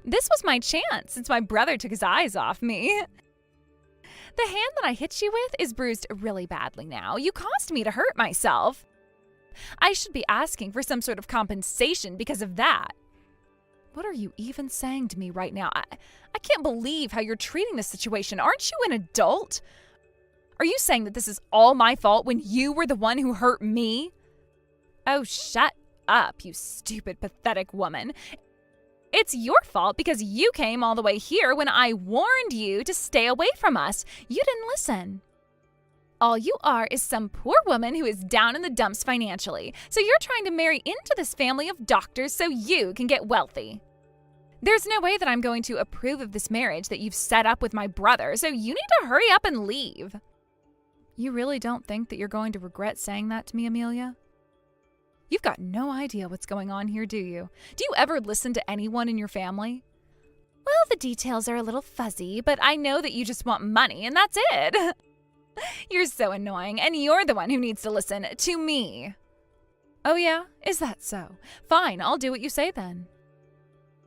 This was my chance since my brother took his eyes off me. The hand that I hit you with is bruised really badly now. You caused me to hurt myself. I should be asking for some sort of compensation because of that. What are you even saying to me right now? I can't believe how you're treating this situation. Aren't you an adult? Are you saying that this is all my fault when you were the one who hurt me? Oh, shut up, you stupid, pathetic woman. It's your fault because you came all the way here when I warned you to stay away from us. You didn't listen. All you are is some poor woman who is down in the dumps financially. So you're trying to marry into this family of doctors so you can get wealthy. There's no way that I'm going to approve of this marriage that you've set up with my brother, so you need to hurry up and leave. You really don't think that you're going to regret saying that to me, Emilia? You've got no idea what's going on here, do you? Do you ever listen to anyone in your family? Well, the details are a little fuzzy, but I know that you just want money, and that's it. You're so annoying, and you're the one who needs to listen to me. Oh yeah? Is that so? Fine, I'll do what you say then.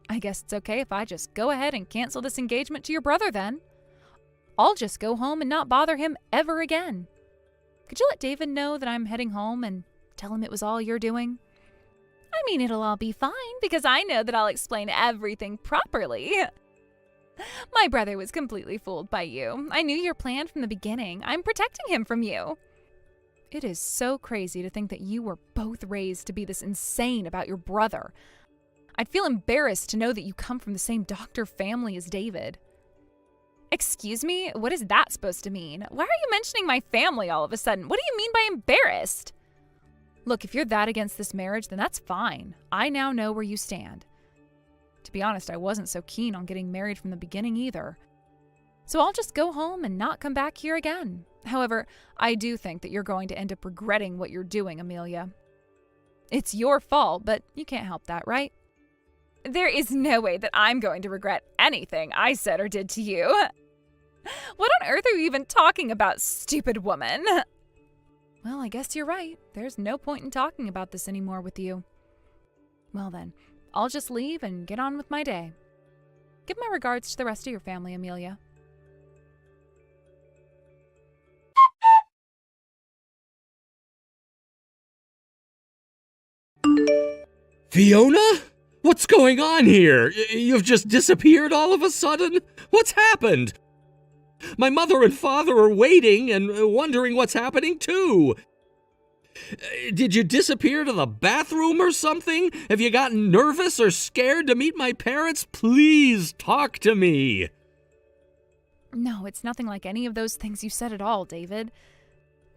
I guess it's okay if I just go ahead and cancel this engagement to your brother then. I'll just go home and not bother him ever again. Could you let David know that I'm heading home and tell him it was all you're doing? I mean, it'll all be fine because I know that I'll explain everything properly. My brother was completely fooled by you. I knew your plan from the beginning. I'm protecting him from you. It is so crazy to think that you were both raised to be this insane about your brother. I'd feel embarrassed to know that you come from the same doctor family as David. Excuse me? What is that supposed to mean? Why are you mentioning my family all of a sudden? What do you mean by embarrassed? Look, if you're that against this marriage, then that's fine. I now know where you stand. To be honest, I wasn't so keen on getting married from the beginning either. So I'll just go home and not come back here again. However, I do think that you're going to end up regretting what you're doing, Emilia. It's your fault, but you can't help that, right? There is no way that I'm going to regret anything I said or did to you. What on earth are you even talking about, stupid woman? Well, I guess you're right. There's no point in talking about this anymore with you. Well then, I'll just leave and get on with my day. Give my regards to the rest of your family, Emilia. Fiona? What's going on here? You've just disappeared all of a sudden? What's happened? My mother and father are waiting and wondering what's happening too. Did you disappear to the bathroom or something? Have you gotten nervous or scared to meet my parents? Please talk to me. No, it's nothing like any of those things you said at all, David.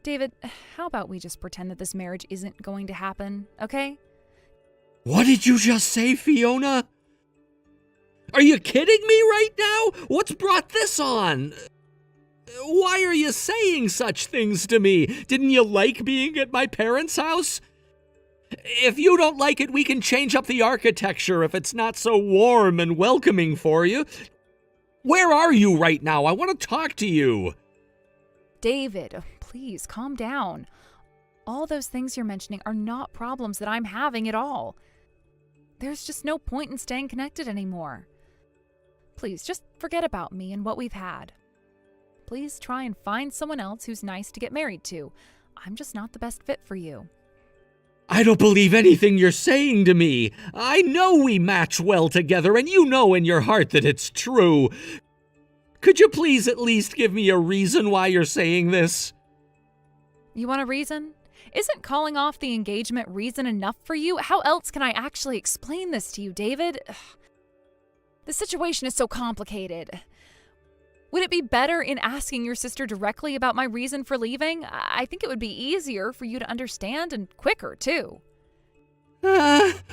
David, how about we just pretend that this marriage isn't going to happen, okay? What did you just say, Fiona? Are you kidding me right now? What's brought this on? Why are you saying such things to me? Didn't you like being at my parents' house? If you don't like it, we can change up the architecture if it's not so warm and welcoming for you. Where are you right now? I want to talk to you. David, please calm down. All those things you're mentioning are not problems that I'm having at all. There's just no point in staying connected anymore. Please, just forget about me and what we've had. Please try and find someone else who's nice to get married to. I'm just not the best fit for you. I don't believe anything you're saying to me. I know we match well together, and you know in your heart that it's true. Could you please at least give me a reason why you're saying this? You want a reason? Isn't calling off the engagement reason enough for you? How else can I actually explain this to you, David? Ugh. The situation is so complicated. Would it be better in asking your sister directly about my reason for leaving? I think it would be easier for you to understand and quicker, too.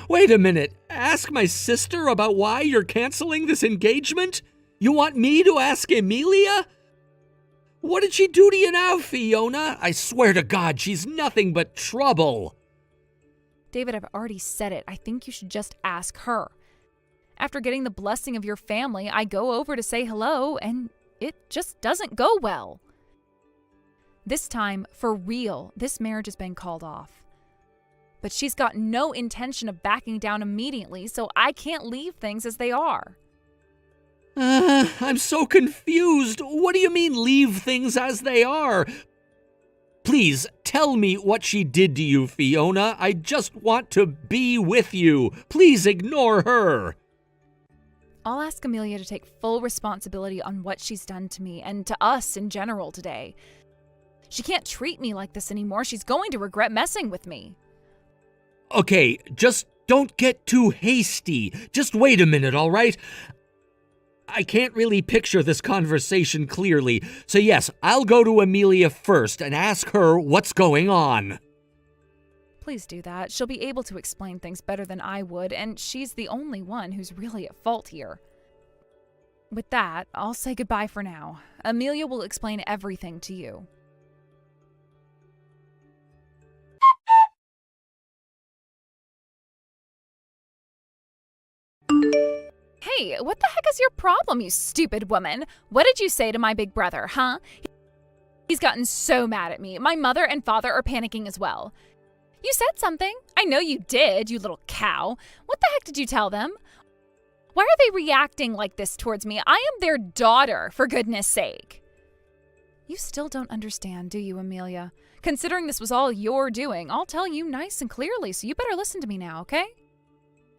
Wait a minute. Ask my sister about why you're canceling this engagement? You want me to ask Emilia? What did she do to you now, Fiona? I swear to God, she's nothing but trouble. David, I've already said it. I think you should just ask her. After getting the blessing of your family, I go over to say hello, and it just doesn't go well. This time, for real, this marriage has been called off. But she's got no intention of backing down immediately, so I can't leave things as they are. I'm so confused. What do you mean, leave things as they are? Please, tell me what she did to you, Fiona. I just want to be with you. Please ignore her. I'll ask Emilia to take full responsibility on what she's done to me and to us in general today. She can't treat me like this anymore. She's going to regret messing with me. Okay, just don't get too hasty. Just wait a minute, all right? I can't really picture this conversation clearly, so yes, I'll go to Emilia first and ask her what's going on. Please do that. She'll be able to explain things better than I would, and she's the only one who's really at fault here. With that, I'll say goodbye for now. Emilia will explain everything to you. Hey, what the heck is your problem, you stupid woman? What did you say to my big brother, huh? He's gotten so mad at me. My mother and father are panicking as well. You said something. I know you did, you little cow. What the heck did you tell them? Why are they reacting like this towards me? I am their daughter, for goodness sake. You still don't understand, do you, Emilia? Considering this was all your doing, I'll tell you nice and clearly, so you better listen to me now, okay?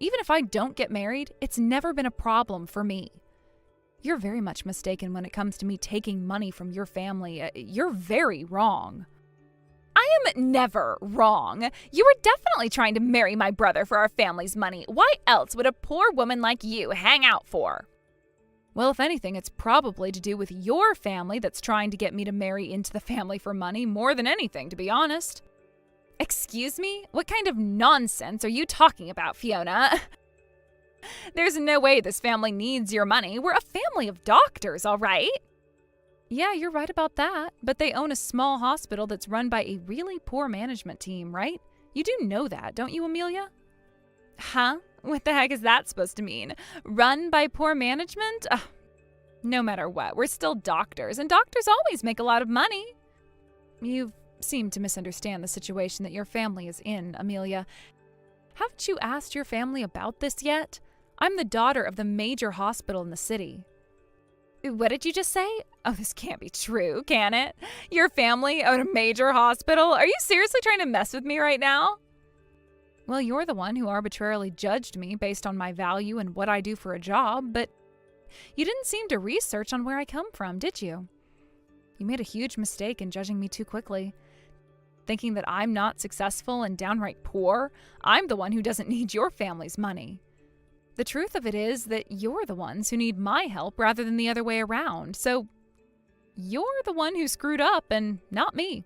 Even if I don't get married, it's never been a problem for me. You're very much mistaken when it comes to me taking money from your family. You're very wrong. I am never wrong. You were definitely trying to marry my brother for our family's money. Why else would a poor woman like you hang out for? Well, if anything, it's probably to do with your family that's trying to get me to marry into the family for money more than anything, to be honest. Excuse me? What kind of nonsense are you talking about, Fiona? There's no way this family needs your money. We're a family of doctors, all right? Yeah, you're right about that. But they own a small hospital that's run by a really poor management team, right? You do know that, don't you, Emilia? Huh? What the heck is that supposed to mean? Run by poor management? No matter what, we're still doctors, and doctors always make a lot of money. You've seem to misunderstand the situation that your family is in, Emilia. Haven't you asked your family about this yet? I'm the daughter of the major hospital in the city. What did you just say? Oh, this can't be true, can it? Your family own a major hospital? Are you seriously trying to mess with me right now? Well, you're the one who arbitrarily judged me based on my value and what I do for a job, but you didn't seem to research on where I come from, did you? You made a huge mistake in judging me too quickly. Thinking that I'm not successful and downright poor, I'm the one who doesn't need your family's money. The truth of it is that you're the ones who need my help rather than the other way around, so you're the one who screwed up and not me.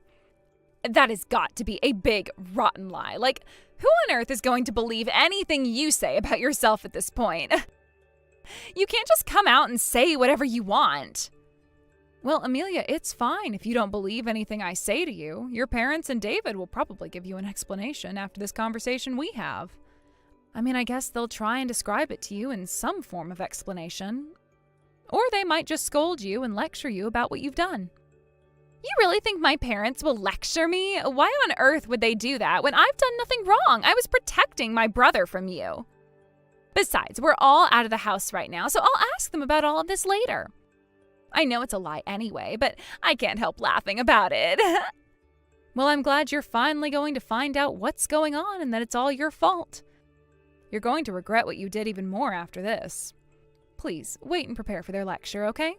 That has got to be a big, rotten lie. Like, who on earth is going to believe anything you say about yourself at this point? You can't just come out and say whatever you want. Well, Emilia, it's fine if you don't believe anything I say to you. Your parents and David will probably give you an explanation after this conversation we have. I mean, I guess they'll try and describe it to you in some form of explanation. Or they might just scold you and lecture you about what you've done. You really think my parents will lecture me? Why on earth would they do that when I've done nothing wrong? I was protecting my brother from you. Besides, we're all out of the house right now, so I'll ask them about all of this later. I know it's a lie anyway, but I can't help laughing about it. Well, I'm glad you're finally going to find out what's going on and that it's all your fault. You're going to regret what you did even more after this. Please, wait and prepare for their lecture, okay?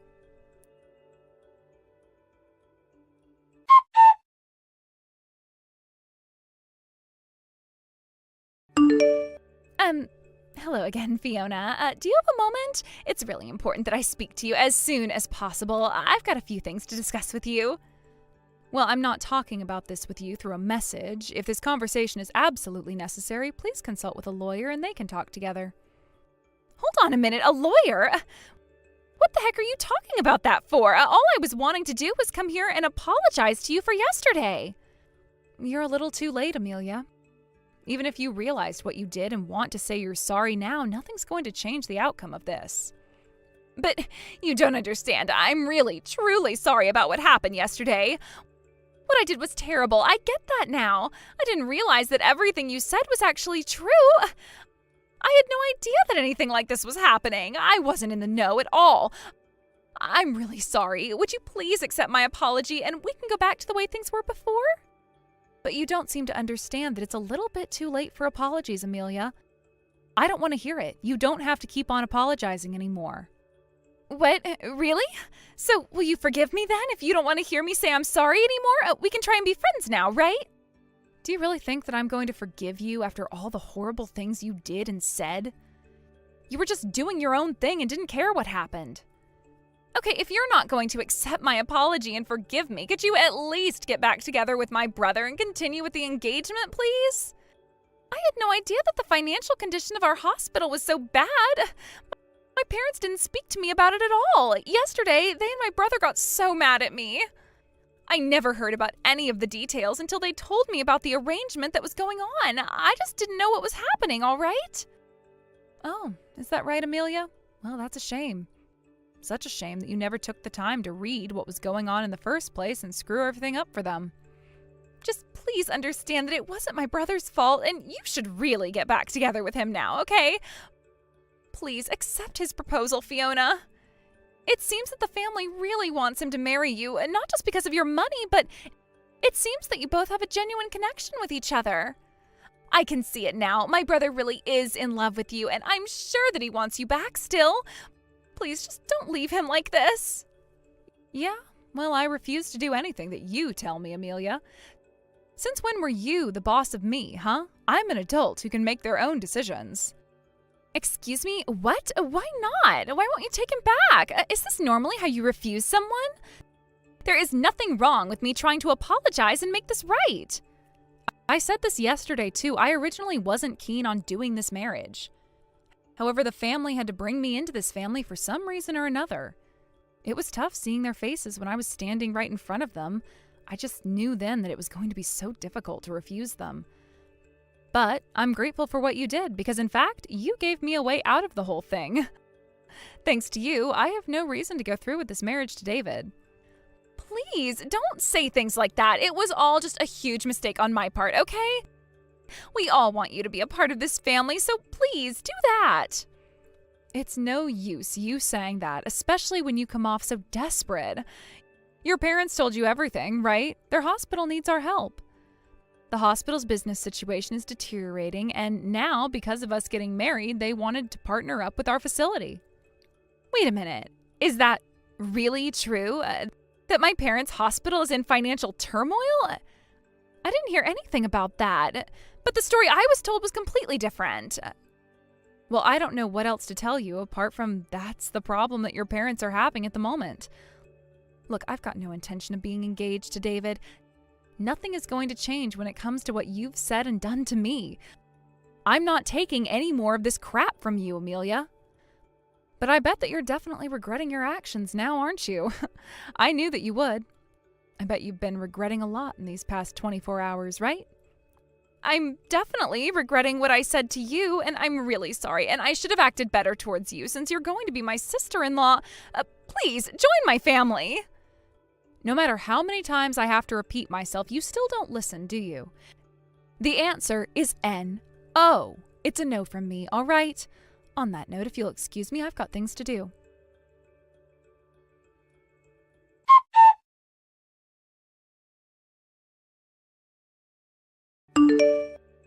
Hello again, Fiona. Do you have a moment? It's really important that I speak to you as soon as possible. I've got a few things to discuss with you. Well, I'm not talking about this with you through a message. If this conversation is absolutely necessary, please consult with a lawyer and they can talk together. Hold on a minute, a lawyer? What the heck are you talking about that for? All I was wanting to do was come here and apologize to you for yesterday. You're a little too late, Emilia. Even if you realized what you did and want to say you're sorry now, nothing's going to change the outcome of this. But you don't understand. I'm really, truly sorry about what happened yesterday. What I did was terrible. I get that now. I didn't realize that everything you said was actually true. I had no idea that anything like this was happening. I wasn't in the know at all. I'm really sorry. Would you please accept my apology and we can go back to the way things were before? But you don't seem to understand that it's a little bit too late for apologies, Emilia. I don't want to hear it. You don't have to keep on apologizing anymore. What? Really? So will you forgive me then if you don't want to hear me say I'm sorry anymore? We can try and be friends now, right? Do you really think that I'm going to forgive you after all the horrible things you did and said? You were just doing your own thing and didn't care what happened. Okay, if you're not going to accept my apology and forgive me, could you at least get back together with my brother and continue with the engagement, please? I had no idea that the financial condition of our hospital was so bad. My parents didn't speak to me about it at all. Yesterday, they and my brother got so mad at me. I never heard about any of the details until they told me about the arrangement that was going on. I just didn't know what was happening, all right? Oh, is that right, Emilia? Well, that's a shame. Such a shame that you never took the time to read what was going on in the first place and screw everything up for them. Just please understand that it wasn't my brother's fault, and you should really get back together with him now, okay? Please accept his proposal, Fiona. It seems that the family really wants him to marry you, and not just because of your money, but it seems that you both have a genuine connection with each other. I can see it now. My brother really is in love with you, and I'm sure that he wants you back still. Please just don't leave him like this. Yeah, well, I refuse to do anything that you tell me, Emilia. Since when were you the boss of me, huh? I'm an adult who can make their own decisions. Excuse me? What? Why not? Why won't you take him back? Is this normally how you refuse someone? There is nothing wrong with me trying to apologize and make this right. I said this yesterday, too. I originally wasn't keen on doing this marriage. However, the family had to bring me into this family for some reason or another. It was tough seeing their faces when I was standing right in front of them. I just knew then that it was going to be so difficult to refuse them. But I'm grateful for what you did because, in fact, you gave me a way out of the whole thing. Thanks to you, I have no reason to go through with this marriage to David. Please, don't say things like that. It was all just a huge mistake on my part, okay? We all want you to be a part of this family, so please do that. It's no use you saying that, especially when you come off so desperate. Your parents told you everything, right? Their hospital needs our help. The hospital's business situation is deteriorating, and now, because of us getting married, they wanted to partner up with our facility. Wait a minute. Is that really true? That my parents' hospital is in financial turmoil? I didn't hear anything about that. But the story I was told was completely different. Well, I don't know what else to tell you apart from that's the problem that your parents are having at the moment. Look, I've got no intention of being engaged to David. Nothing is going to change when it comes to what you've said and done to me. I'm not taking any more of this crap from you, Emilia. But I bet that you're definitely regretting your actions now, aren't you? I knew that you would. I bet you've been regretting a lot in these past 24 hours, right? I'm definitely regretting what I said to you, and I'm really sorry, and I should have acted better towards you since you're going to be my sister-in-law. Please, join my family. No matter how many times I have to repeat myself, you still don't listen, do you? The answer is N-O. It's a no from me, all right? On that note, if you'll excuse me, I've got things to do.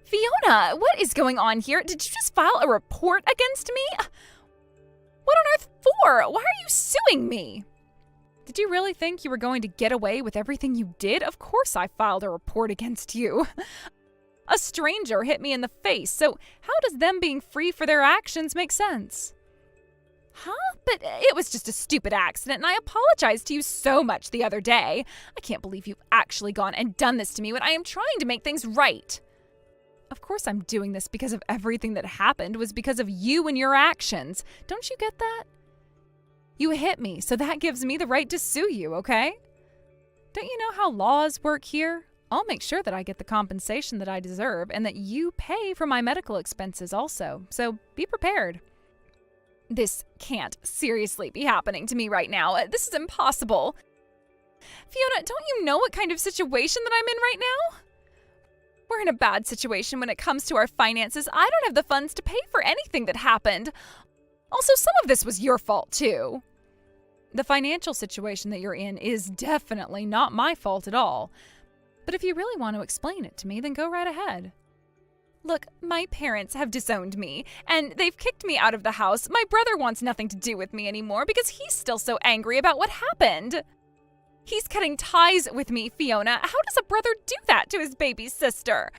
Fiona, what is going on here? Did you just file a report against me? What on earth for? Why are you suing me? Did you really think you were going to get away with everything you did? Of course I filed a report against you. A stranger hit me in the face, so how does them being free for their actions make sense? Huh? But it was just a stupid accident, and I apologized to you so much the other day. I can't believe you've actually gone and done this to me when I am trying to make things right. Of course I'm doing this because of everything that happened was because of you and your actions. Don't you get that? You hit me, so that gives me the right to sue you, okay? Don't you know how laws work here? I'll make sure that I get the compensation that I deserve and that you pay for my medical expenses also, so be prepared. This can't seriously be happening to me right now. This is impossible. Fiona, don't you know what kind of situation that I'm in right now? We're in a bad situation when it comes to our finances. I don't have the funds to pay for anything that happened. Also, some of this was your fault, too. The financial situation that you're in is definitely not my fault at all. But if you really want to explain it to me, then go right ahead. Look, my parents have disowned me, and they've kicked me out of the house. My brother wants nothing to do with me anymore because he's still so angry about what happened. He's cutting ties with me, Fiona. How does a brother do that to his baby sister?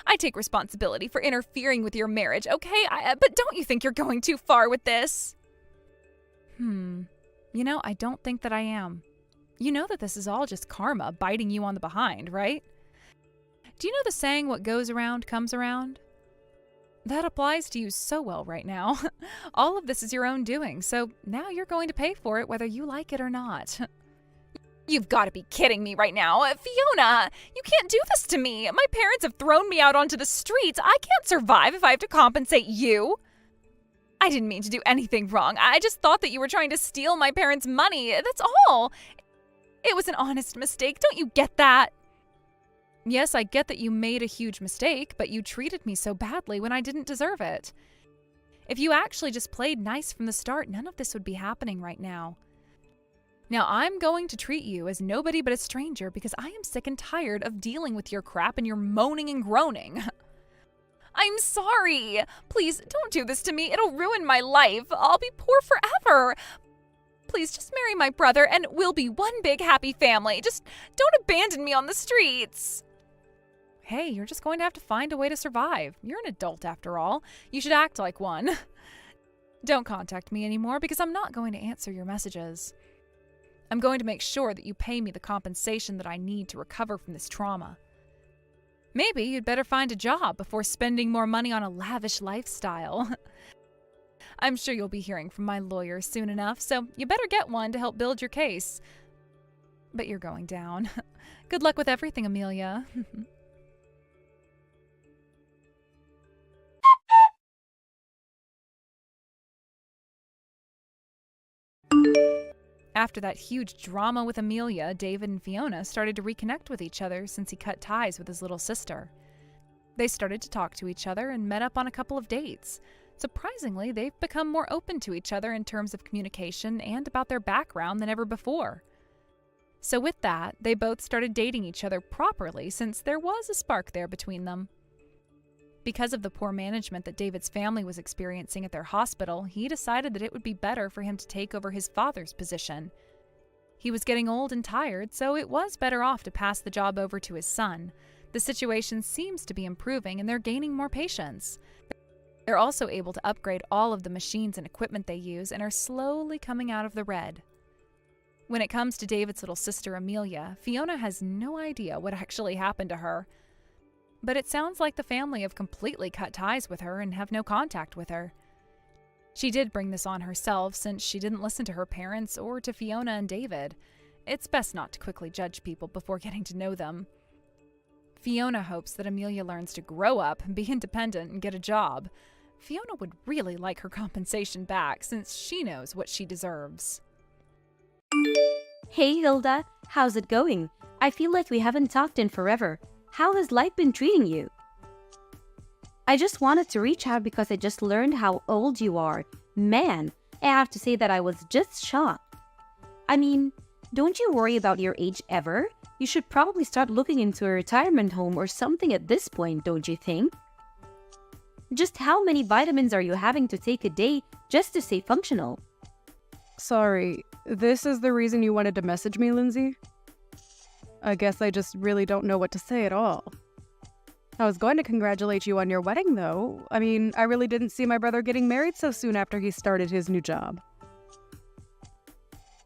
I take responsibility for interfering with your marriage, okay? But don't you think you're going too far with this? You know, I don't think that I am. You know that this is all just karma biting you on the behind, right? Do you know the saying, what goes around comes around? That applies to you so well right now. All of this is your own doing, so now you're going to pay for it whether you like it or not. You've got to be kidding me right now. Fiona, you can't do this to me. My parents have thrown me out onto the streets. I can't survive if I have to compensate you. I didn't mean to do anything wrong. I just thought that you were trying to steal my parents' money. That's all. It was an honest mistake. Don't you get that? Yes, I get that you made a huge mistake, but you treated me so badly when I didn't deserve it. If you actually just played nice from the start, none of this would be happening right now. Now, I'm going to treat you as nobody but a stranger because I am sick and tired of dealing with your crap and your moaning and groaning. I'm sorry. Please don't do this to me. It'll ruin my life. I'll be poor forever. Please just marry my brother and we'll be one big happy family. Just don't abandon me on the streets. Hey, you're just going to have to find a way to survive. You're an adult after all. You should act like one. Don't contact me anymore because I'm not going to answer your messages. I'm going to make sure that you pay me the compensation that I need to recover from this trauma. Maybe you'd better find a job before spending more money on a lavish lifestyle. I'm sure you'll be hearing from my lawyer soon enough, so you better get one to help build your case. But you're going down. Good luck with everything, Emilia. After that huge drama with Emilia, David and Fiona started to reconnect with each other since he cut ties with his little sister. They started to talk to each other and met up on a couple of dates. Surprisingly, they've become more open to each other in terms of communication and about their background than ever before. So with that, they both started dating each other properly since there was a spark there between them. Because of the poor management that David's family was experiencing at their hospital, he decided that it would be better for him to take over his father's position. He was getting old and tired, so it was better off to pass the job over to his son. The situation seems to be improving and they're gaining more patience. They're also able to upgrade all of the machines and equipment they use and are slowly coming out of the red. When it comes to David's little sister Emilia, Fiona has no idea what actually happened to her. But it sounds like the family have completely cut ties with her and have no contact with her. She did bring this on herself since she didn't listen to her parents or to Fiona and David. It's best not to quickly judge people before getting to know them. Fiona hopes that Emilia learns to grow up, be independent, and get a job. Fiona would really like her compensation back since she knows what she deserves. Hey Hilda, how's it going? I feel like we haven't talked in forever. How has life been treating you? I just wanted to reach out because I just learned how old you are. Man, I have to say that I was just shocked. I mean, don't you worry about your age ever? You should probably start looking into a retirement home or something at this point, don't you think? Just how many vitamins are you having to take a day just to stay functional? Sorry, this is the reason you wanted to message me, Lindsay? I guess I just really don't know what to say at all. I was going to congratulate you on your wedding, though. I mean, I really didn't see my brother getting married so soon after he started his new job.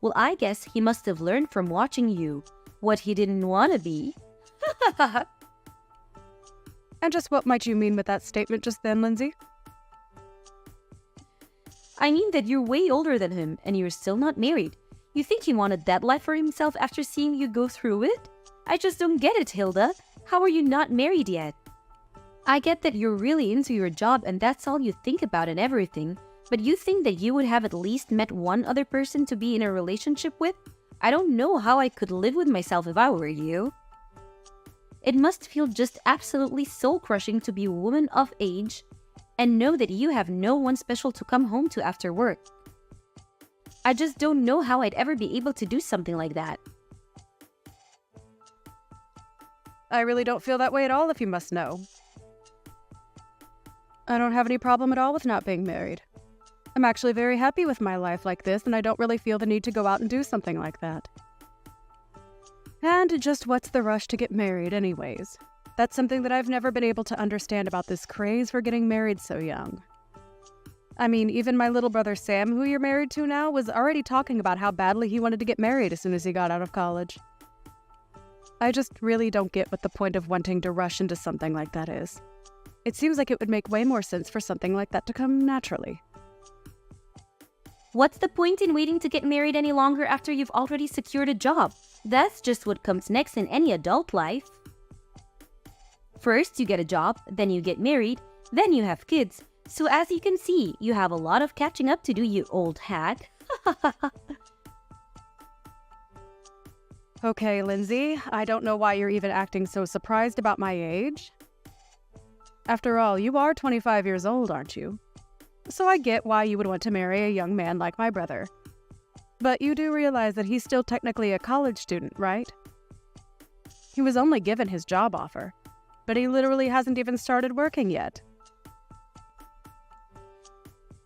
Well, I guess he must have learned from watching you what he didn't want to be. And just what might you mean with that statement just then, Lindsay? I mean that you're way older than him and you're still not married. You think he wanted that life for himself after seeing you go through it? I just don't get it, Hilda. How are you not married yet? I get that you're really into your job and that's all you think about and everything, but you think that you would have at least met one other person to be in a relationship with? I don't know how I could live with myself if I were you. It must feel just absolutely soul-crushing to be a woman of age and know that you have no one special to come home to after work. I just don't know how I'd ever be able to do something like that. I really don't feel that way at all, if you must know. I don't have any problem at all with not being married. I'm actually very happy with my life like this, and I don't really feel the need to go out and do something like that. And just what's the rush to get married anyways? That's something that I've never been able to understand about this craze for getting married so young. I mean, even my little brother Sam, who you're married to now, was already talking about how badly he wanted to get married as soon as he got out of college. I just really don't get what the point of wanting to rush into something like that is. It seems like it would make way more sense for something like that to come naturally. What's the point in waiting to get married any longer after you've already secured a job? That's just what comes next in any adult life. First, you get a job, then you get married, then you have kids. So as you can see, you have a lot of catching up to do, you old hack. Okay, Lindsay, I don't know why you're even acting so surprised about my age. After all, you are 25 years old, aren't you? So I get why you would want to marry a young man like my brother. But you do realize that he's still technically a college student, right? He was only given his job offer, but he literally hasn't even started working yet.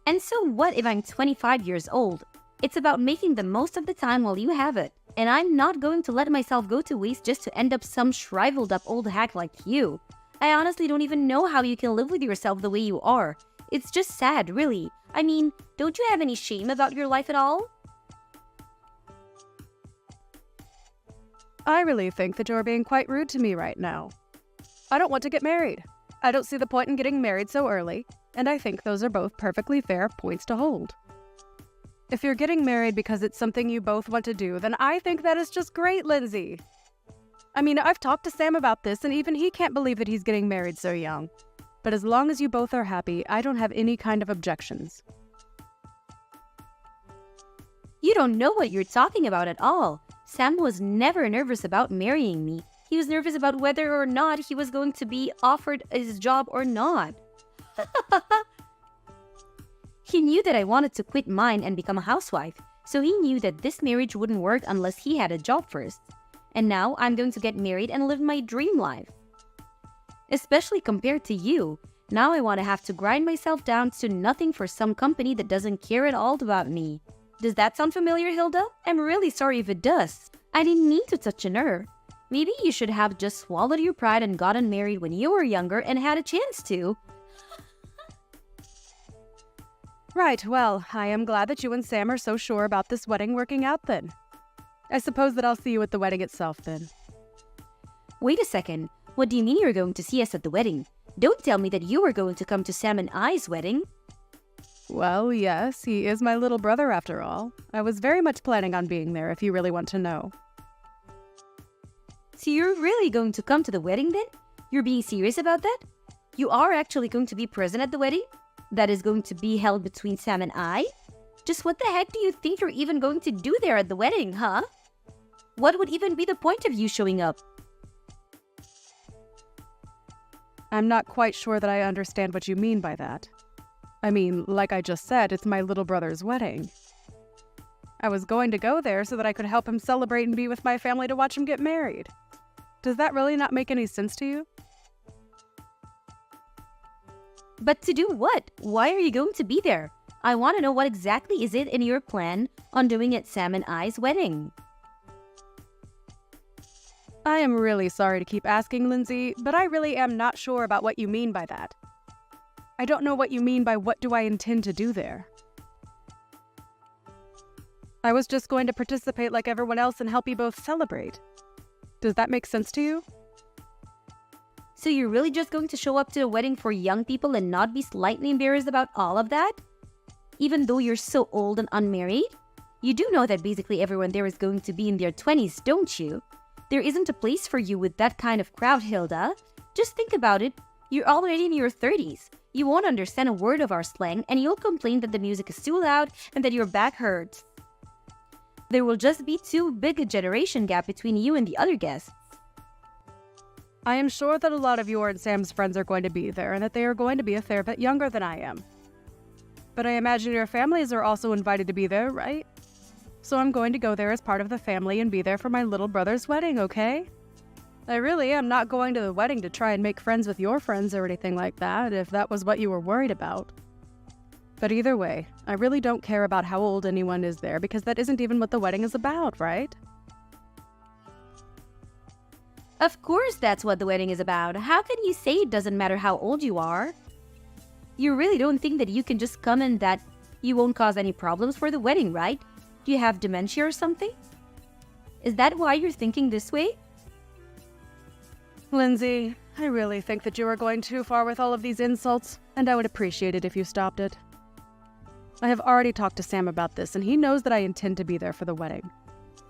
And so what if I'm 25 years old? It's about making the most of the time while you have it. And I'm not going to let myself go to waste just to end up some shriveled up old hack like you. I honestly don't even know how you can live with yourself the way you are. It's just sad, really. I mean, don't you have any shame about your life at all? I really think that you're being quite rude to me right now. I don't want to get married. I don't see the point in getting married so early, and I think those are both perfectly fair points to hold. If you're getting married because it's something you both want to do, then I think that is just great, Lindsay. I mean, I've talked to Sam about this, and even he can't believe that he's getting married so young. But as long as you both are happy, I don't have any kind of objections. You don't know what you're talking about at all. Sam was never nervous about marrying me. He was nervous about whether or not he was going to be offered his job or not. He knew that I wanted to quit mine and become a housewife, so he knew that this marriage wouldn't work unless he had a job first. And now I'm going to get married and live my dream life. Especially compared to you. Now I want to have to grind myself down to nothing for some company that doesn't care at all about me. Does that sound familiar, Hilda? I'm really sorry if it does. I didn't mean to touch a nerve. Maybe you should have just swallowed your pride and gotten married when you were younger and had a chance to. Right, well, I am glad that you and Sam are so sure about this wedding working out then. I suppose that I'll see you at the wedding itself then. Wait a second. What do you mean you're going to see us at the wedding? Don't tell me that you were going to come to Sam and I's wedding. Well, yes, he is my little brother after all. I was very much planning on being there if you really want to know. So you're really going to come to the wedding then? You're being serious about that? You are actually going to be present at the wedding? That is going to be held between Sam and I? Just what the heck do you think you're even going to do there at the wedding, huh? What would even be the point of you showing up? I'm not quite sure that I understand what you mean by that. I mean, like I just said, it's my little brother's wedding. I was going to go there so that I could help him celebrate and be with my family to watch him get married. Does that really not make any sense to you? But to do what? Why are you going to be there? I want to know what exactly is it in your plan on doing at Sam and I's wedding. I am really sorry to keep asking, Lindsay, but I really am not sure about what you mean by that. I don't know what you mean by what do I intend to do there. I was just going to participate like everyone else and help you both celebrate. Does that make sense to you? So you're really just going to show up to a wedding for young people and not be slightly embarrassed about all of that? Even though you're so old and unmarried? You do know that basically everyone there is going to be in their 20s, don't you? There isn't a place for you with that kind of crowd, Hilda. Just think about it. You're already in your 30s. You won't understand a word of our slang and you'll complain that the music is too loud and that your back hurts. There will just be too big a generation gap between you and the other guests. I am sure that a lot of your and Sam's friends are going to be there and that they are going to be a fair bit younger than I am. But I imagine your families are also invited to be there, right? So I'm going to go there as part of the family and be there for my little brother's wedding, okay? I really am not going to the wedding to try and make friends with your friends or anything like that, if that was what you were worried about. But either way, I really don't care about how old anyone is there because that isn't even what the wedding is about, right? Of course that's what the wedding is about. How can you say it doesn't matter how old you are? You really don't think that you can just come and that you won't cause any problems for the wedding, right? Do you have dementia or something? Is that why you're thinking this way? Lindsay, I really think that you are going too far with all of these insults, and I would appreciate it if you stopped it. I have already talked to Sam about this, and he knows that I intend to be there for the wedding.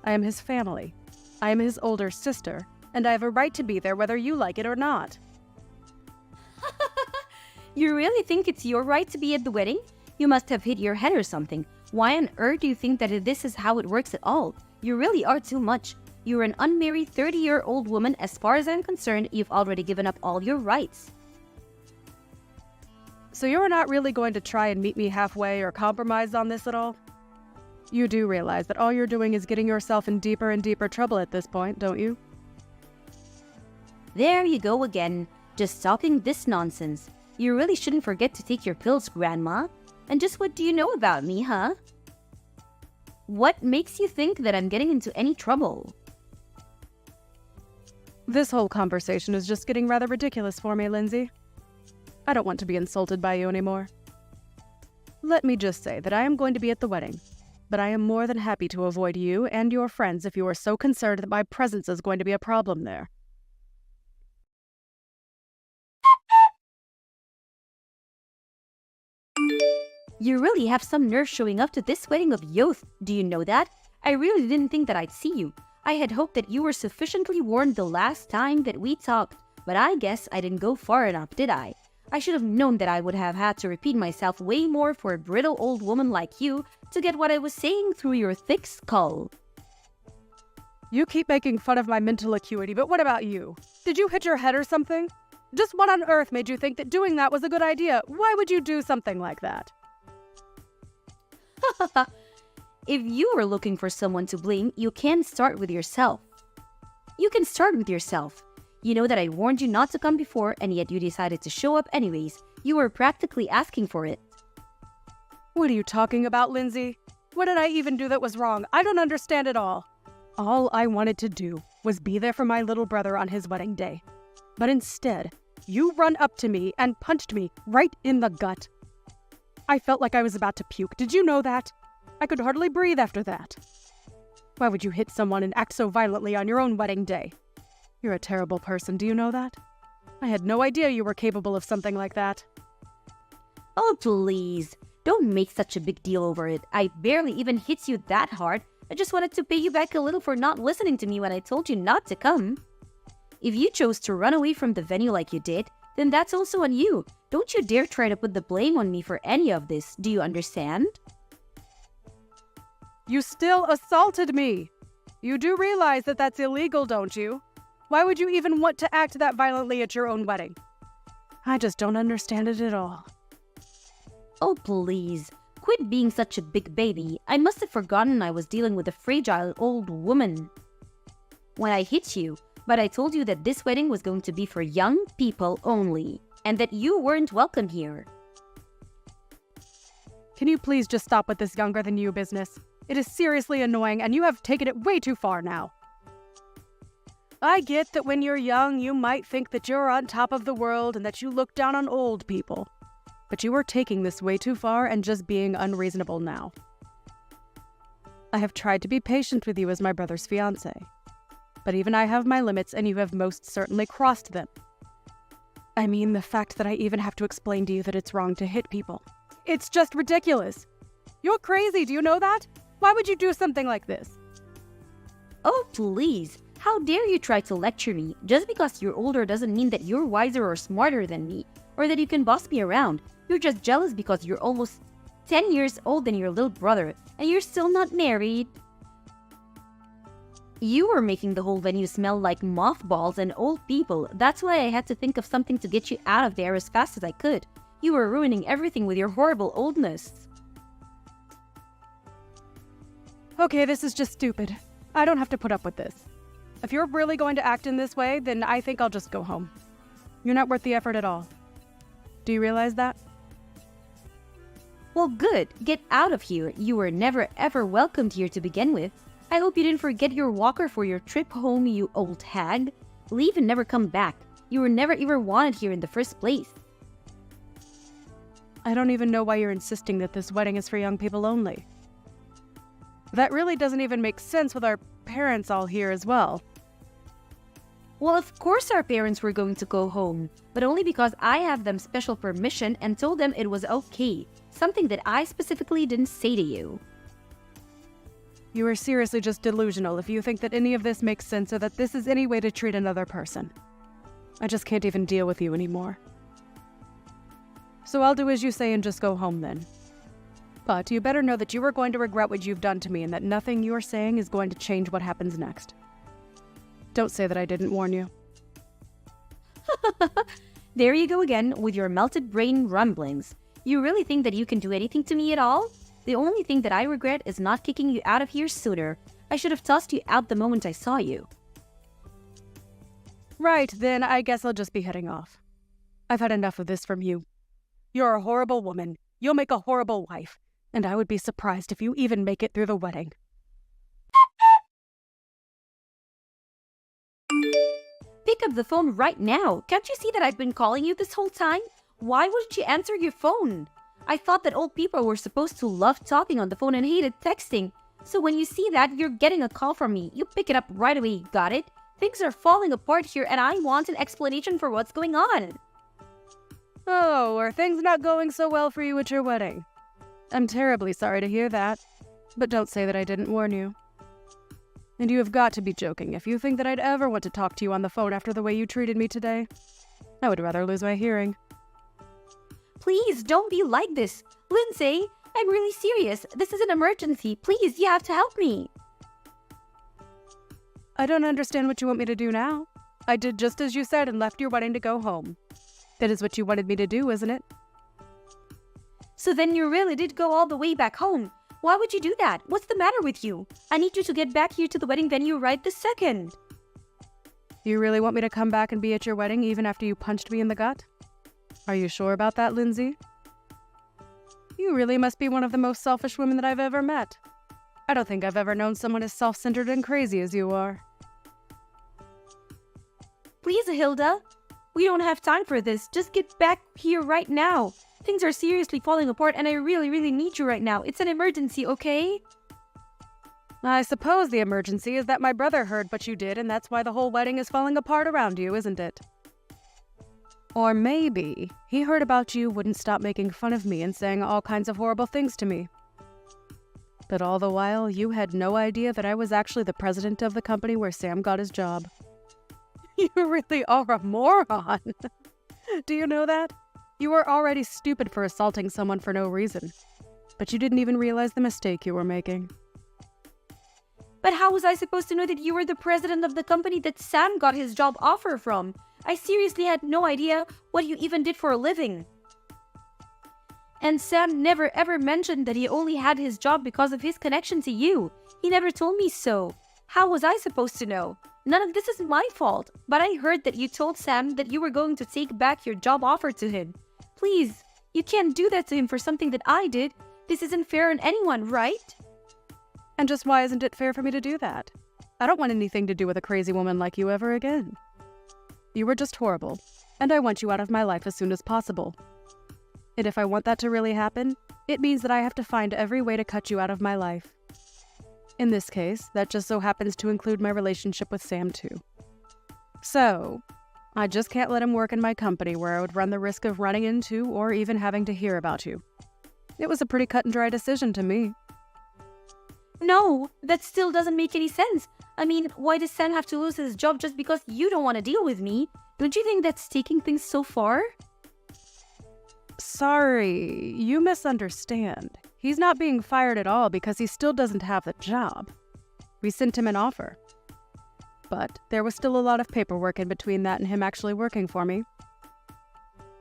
I am his family. I am his older sister, and I have a right to be there whether you like it or not. You really think it's your right to be at the wedding? You must have hit your head or something. Why on earth do you think that this is how it works at all? You really are too much. You're an unmarried 30-year-old woman. As far as I'm concerned, you've already given up all your rights. So you're not really going to try and meet me halfway or compromise on this at all? You do realize that all you're doing is getting yourself in deeper and deeper trouble at this point, don't you? There you go again, just talking this nonsense. You really shouldn't forget to take your pills, Grandma. And just what do you know about me, huh? What makes you think that I'm getting into any trouble? This whole conversation is just getting rather ridiculous for me, Lindsay. I don't want to be insulted by you anymore. Let me just say that I am going to be at the wedding, but I am more than happy to avoid you and your friends if you are so concerned that my presence is going to be a problem there. You really have some nerve showing up to this wedding of youth. Do you know that? I really didn't think that I'd see you. I had hoped that you were sufficiently warned the last time that we talked, but I guess I didn't go far enough, did I? I should have known that I would have had to repeat myself way more for a brittle old woman like you to get what I was saying through your thick skull. You keep making fun of my mental acuity, but what about you? Did you hit your head or something? Just what on earth made you think that doing that was a good idea? Why would you do something like that? If you were looking for someone to blame, you can start with yourself. You can start with yourself. You know that I warned you not to come before, and yet you decided to show up anyways. You were practically asking for it. What are you talking about, Lindsay? What did I even do that was wrong? I don't understand it all. All I wanted to do was be there for my little brother on his wedding day. But instead, you run up to me and punched me right in the gut. I felt like I was about to puke. Did you know that? I could hardly breathe after that. Why would you hit someone and act so violently on your own wedding day? You're a terrible person, do you know that? I had no idea you were capable of something like that. Oh, please. Don't make such a big deal over it. I barely even hit you that hard. I just wanted to pay you back a little for not listening to me when I told you not to come. If you chose to run away from the venue like you did, then that's also on you. Don't you dare try to put the blame on me for any of this. Do you understand? You still assaulted me. You do realize that that's illegal, don't you? Why would you even want to act that violently at your own wedding? I just don't understand it at all. Oh, please. quit being such a big baby. I must have forgotten I was dealing with a fragile old woman when I hit you, but I told you that this wedding was going to be for young people only, and that you weren't welcome here. Can you please just stop with this younger than you business? It is seriously annoying, and you have taken it way too far now. I get that when you're young, you might think that you're on top of the world and that you look down on old people. But you are taking this way too far and just being unreasonable now. I have tried to be patient with you as my brother's fiancé. But even I have my limits, and you have most certainly crossed them. I mean, the fact that I even have to explain to you that it's wrong to hit people. It's just ridiculous. You're crazy, do you know that? Why would you do something like this? Oh, please. How dare you try to lecture me? Just because you're older doesn't mean that you're wiser or smarter than me, or that you can boss me around. You're just jealous because you're almost 10 years older than your little brother, and you're still not married. You were making the whole venue smell like mothballs and old people. That's why I had to think of something to get you out of there as fast as I could. You were ruining everything with your horrible oldness. Okay, this is just stupid. I don't have to put up with this. If you're really going to act in this way, then I think I'll just go home. You're not worth the effort at all. Do you realize that? Well, good. Get out of here. You were never ever welcomed here to begin with. I hope you didn't forget your walker for your trip home, you old hag. Leave and never come back. You were never even wanted here in the first place. I don't even know why you're insisting that this wedding is for young people only. That really doesn't even make sense with our parents all here as well. Well, of course our parents were going to go home, but only because I have them special permission and told them it was okay. Something that I specifically didn't say to you. You are seriously just delusional if you think that any of this makes sense or that this is any way to treat another person. I just can't even deal with you anymore. So I'll do as you say and just go home then. But you better know that you are going to regret what you've done to me and that nothing you are saying is going to change what happens next. Don't say that I didn't warn you. There you go again with your melted brain rumblings. You really think that you can do anything to me at all? The only thing that I regret is not kicking you out of here sooner. I should have tossed you out the moment I saw you. Right, then I guess I'll just be heading off. I've had enough of this from you. You're a horrible woman. You'll make a horrible wife. And I would be surprised if you even make it through the wedding. Pick up the phone right now. Can't you see that I've been calling you this whole time? Why wouldn't you answer your phone? I thought that old people were supposed to love talking on the phone and hated texting. So when you see that you're getting a call from me, you pick it up right away, got it? Things are falling apart here and I want an explanation for what's going on. Oh, are things not going so well for you at your wedding? I'm terribly sorry to hear that, but don't say that I didn't warn you. And you have got to be joking if you think that I'd ever want to talk to you on the phone after the way you treated me today. I would rather lose my hearing. Please, don't be like this. Lindsay, I'm really serious. This is an emergency. Please, you have to help me. I don't understand what you want me to do now. I did just as you said and left your wedding to go home. That is what you wanted me to do, isn't it? So then you really did go all the way back home. Why would you do that? What's the matter with you? I need you to get back here to the wedding venue right this second. You really want me to come back and be at your wedding even after you punched me in the gut? Are you sure about that, Lindsay? You really must be one of the most selfish women that I've ever met. I don't think I've ever known someone as self-centered and crazy as you are. Please, Hilda. We don't have time for this. Just get back here right now. Things are seriously falling apart and I really, really need you right now. It's an emergency, okay? I suppose the emergency is that my brother heard what you did and that's why the whole wedding is falling apart around you, isn't it? Or maybe he heard about you, wouldn't stop making fun of me and saying all kinds of horrible things to me. But all the while, you had no idea that I was actually the president of the company where Sam got his job. You really are a moron. Do you know that? You were already stupid for assaulting someone for no reason. But you didn't even realize the mistake you were making. But how was I supposed to know that you were the president of the company that Sam got his job offer from? I seriously had no idea what you even did for a living. And Sam never ever mentioned that he only had his job because of his connection to you. He never told me so. How was I supposed to know? None of this is my fault, but I heard that you told Sam that you were going to take back your job offer to him. Please, you can't do that to him for something that I did. This isn't fair on anyone, right? And just why isn't it fair for me to do that? I don't want anything to do with a crazy woman like you ever again. You were just horrible, and I want you out of my life as soon as possible. And if I want that to really happen, it means that I have to find every way to cut you out of my life. In this case, that just so happens to include my relationship with Sam too. So, I just can't let him work in my company where I would run the risk of running into or even having to hear about you. It was a pretty cut and dry decision to me. No, that still doesn't make any sense. I mean, why does Sam have to lose his job just because you don't want to deal with me? Don't you think that's taking things so far? Sorry, you misunderstand. He's not being fired at all because he still doesn't have the job. We sent him an offer. But there was still a lot of paperwork in between that and him actually working for me.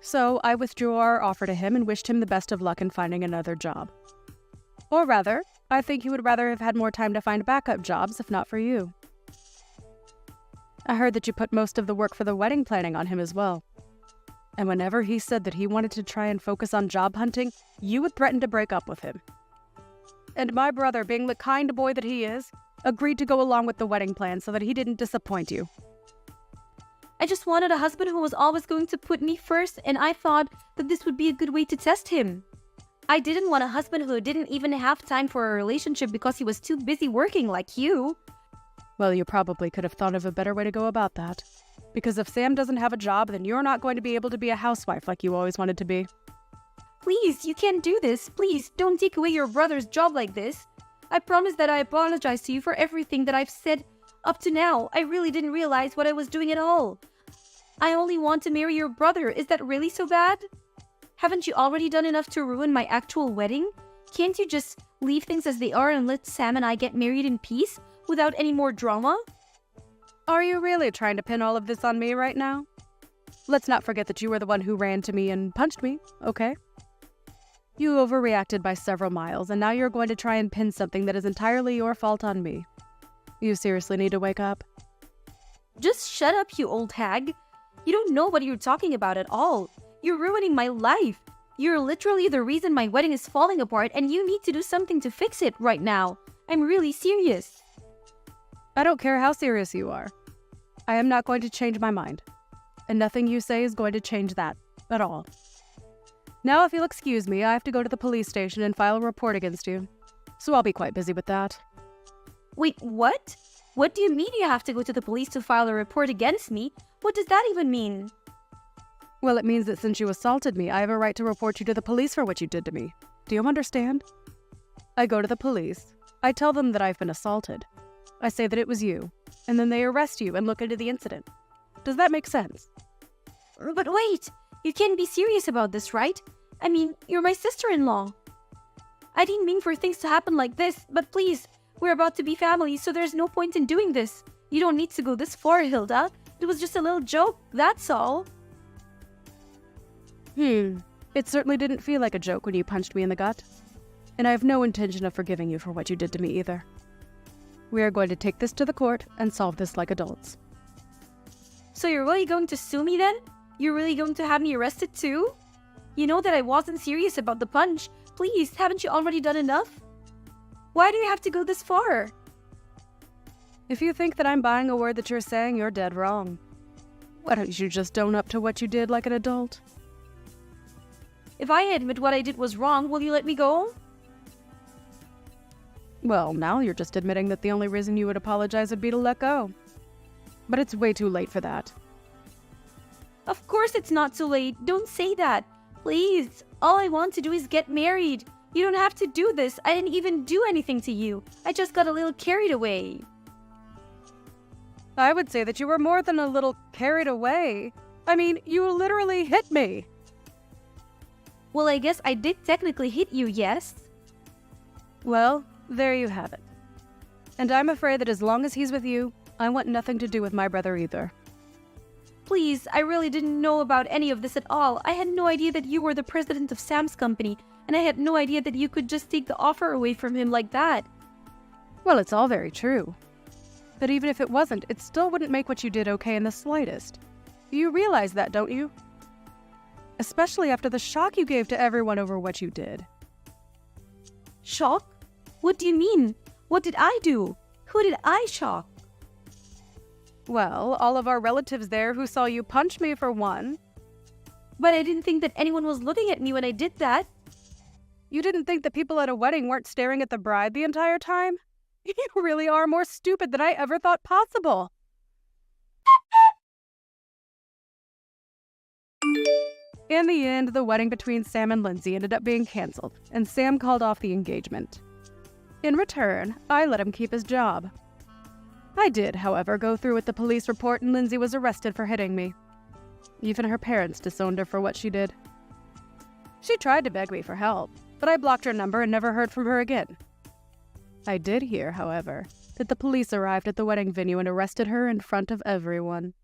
So I withdrew our offer to him and wished him the best of luck in finding another job. Or rather, I think he would rather have had more time to find backup jobs if not for you. I heard that you put most of the work for the wedding planning on him as well. And whenever he said that he wanted to try and focus on job hunting, you would threaten to break up with him. And my brother, being the kind boy that he is, agreed to go along with the wedding plan so that he didn't disappoint you. I just wanted a husband who was always going to put me first, and I thought that this would be a good way to test him. I didn't want a husband who didn't even have time for a relationship because he was too busy working like you. Well, you probably could have thought of a better way to go about that. Because if Sam doesn't have a job, then you're not going to be able to be a housewife like you always wanted to be. Please, you can't do this. Please, don't take away your brother's job like this. I promise that I apologize to you for everything that I've said up to now. I really didn't realize what I was doing at all. I only want to marry your brother. Is that really so bad? Haven't you already done enough to ruin my actual wedding? Can't you just leave things as they are and let Sam and I get married in peace without any more drama? Are you really trying to pin all of this on me right now? Let's not forget that you were the one who ran to me and punched me, okay? You overreacted by several miles, and now you're going to try and pin something that is entirely your fault on me. You seriously need to wake up. Just shut up, you old hag. You don't know what you're talking about at all. You're ruining my life. You're literally the reason my wedding is falling apart, and you need to do something to fix it right now. I'm really serious. I don't care how serious you are. I am not going to change my mind. And nothing you say is going to change that at all. Now, if you'll excuse me, I have to go to the police station and file a report against you. So I'll be quite busy with that. Wait, what? What do you mean you have to go to the police to file a report against me? What does that even mean? Well, it means that since you assaulted me, I have a right to report you to the police for what you did to me. Do you understand? I go to the police. I tell them that I've been assaulted. I say that it was you, and then they arrest you and look into the incident. Does that make sense? But wait, you can't be serious about this, right? I mean, you're my sister-in-law. I didn't mean for things to happen like this, but please, we're about to be family, so there's no point in doing this. You don't need to go this far, Hilda. It was just a little joke, that's all. It certainly didn't feel like a joke when you punched me in the gut. And I have no intention of forgiving you for what you did to me either. We are going to take this to the court and solve this like adults. So you're really going to sue me then? You're really going to have me arrested too? You know that I wasn't serious about the punch. Please, haven't you already done enough? Why do you have to go this far? If you think that I'm buying a word that you're saying, you're dead wrong. Why don't you just own up to what you did like an adult? If I admit what I did was wrong, will you let me go? Well, now you're just admitting that the only reason you would apologize would be to let go. But it's way too late for that. Of course it's not too late. Don't say that. Please. All I want to do is get married. You don't have to do this. I didn't even do anything to you. I just got a little carried away. I would say that you were more than a little carried away. I mean, you literally hit me. Well, I guess I did technically hit you, yes? Well, there you have it. And I'm afraid that as long as he's with you, I want nothing to do with my brother either. Please, I really didn't know about any of this at all. I had no idea that you were the president of Sam's company, and I had no idea that you could just take the offer away from him like that. Well, it's all very true. But even if it wasn't, it still wouldn't make what you did okay in the slightest. You realize that, don't you? Especially after the shock you gave to everyone over what you did. Shock? What do you mean? What did I do? Who did I shock? Well, all of our relatives there who saw you punch me for one. But I didn't think that anyone was looking at me when I did that. You didn't think that people at a wedding weren't staring at the bride the entire time? You really are more stupid than I ever thought possible. In the end, the wedding between Sam and Lindsay ended up being canceled, and Sam called off the engagement. In return, I let him keep his job. I did, however, go through with the police report, and Lindsay was arrested for hitting me. Even her parents disowned her for what she did. She tried to beg me for help, but I blocked her number and never heard from her again. I did hear, however, that the police arrived at the wedding venue and arrested her in front of everyone.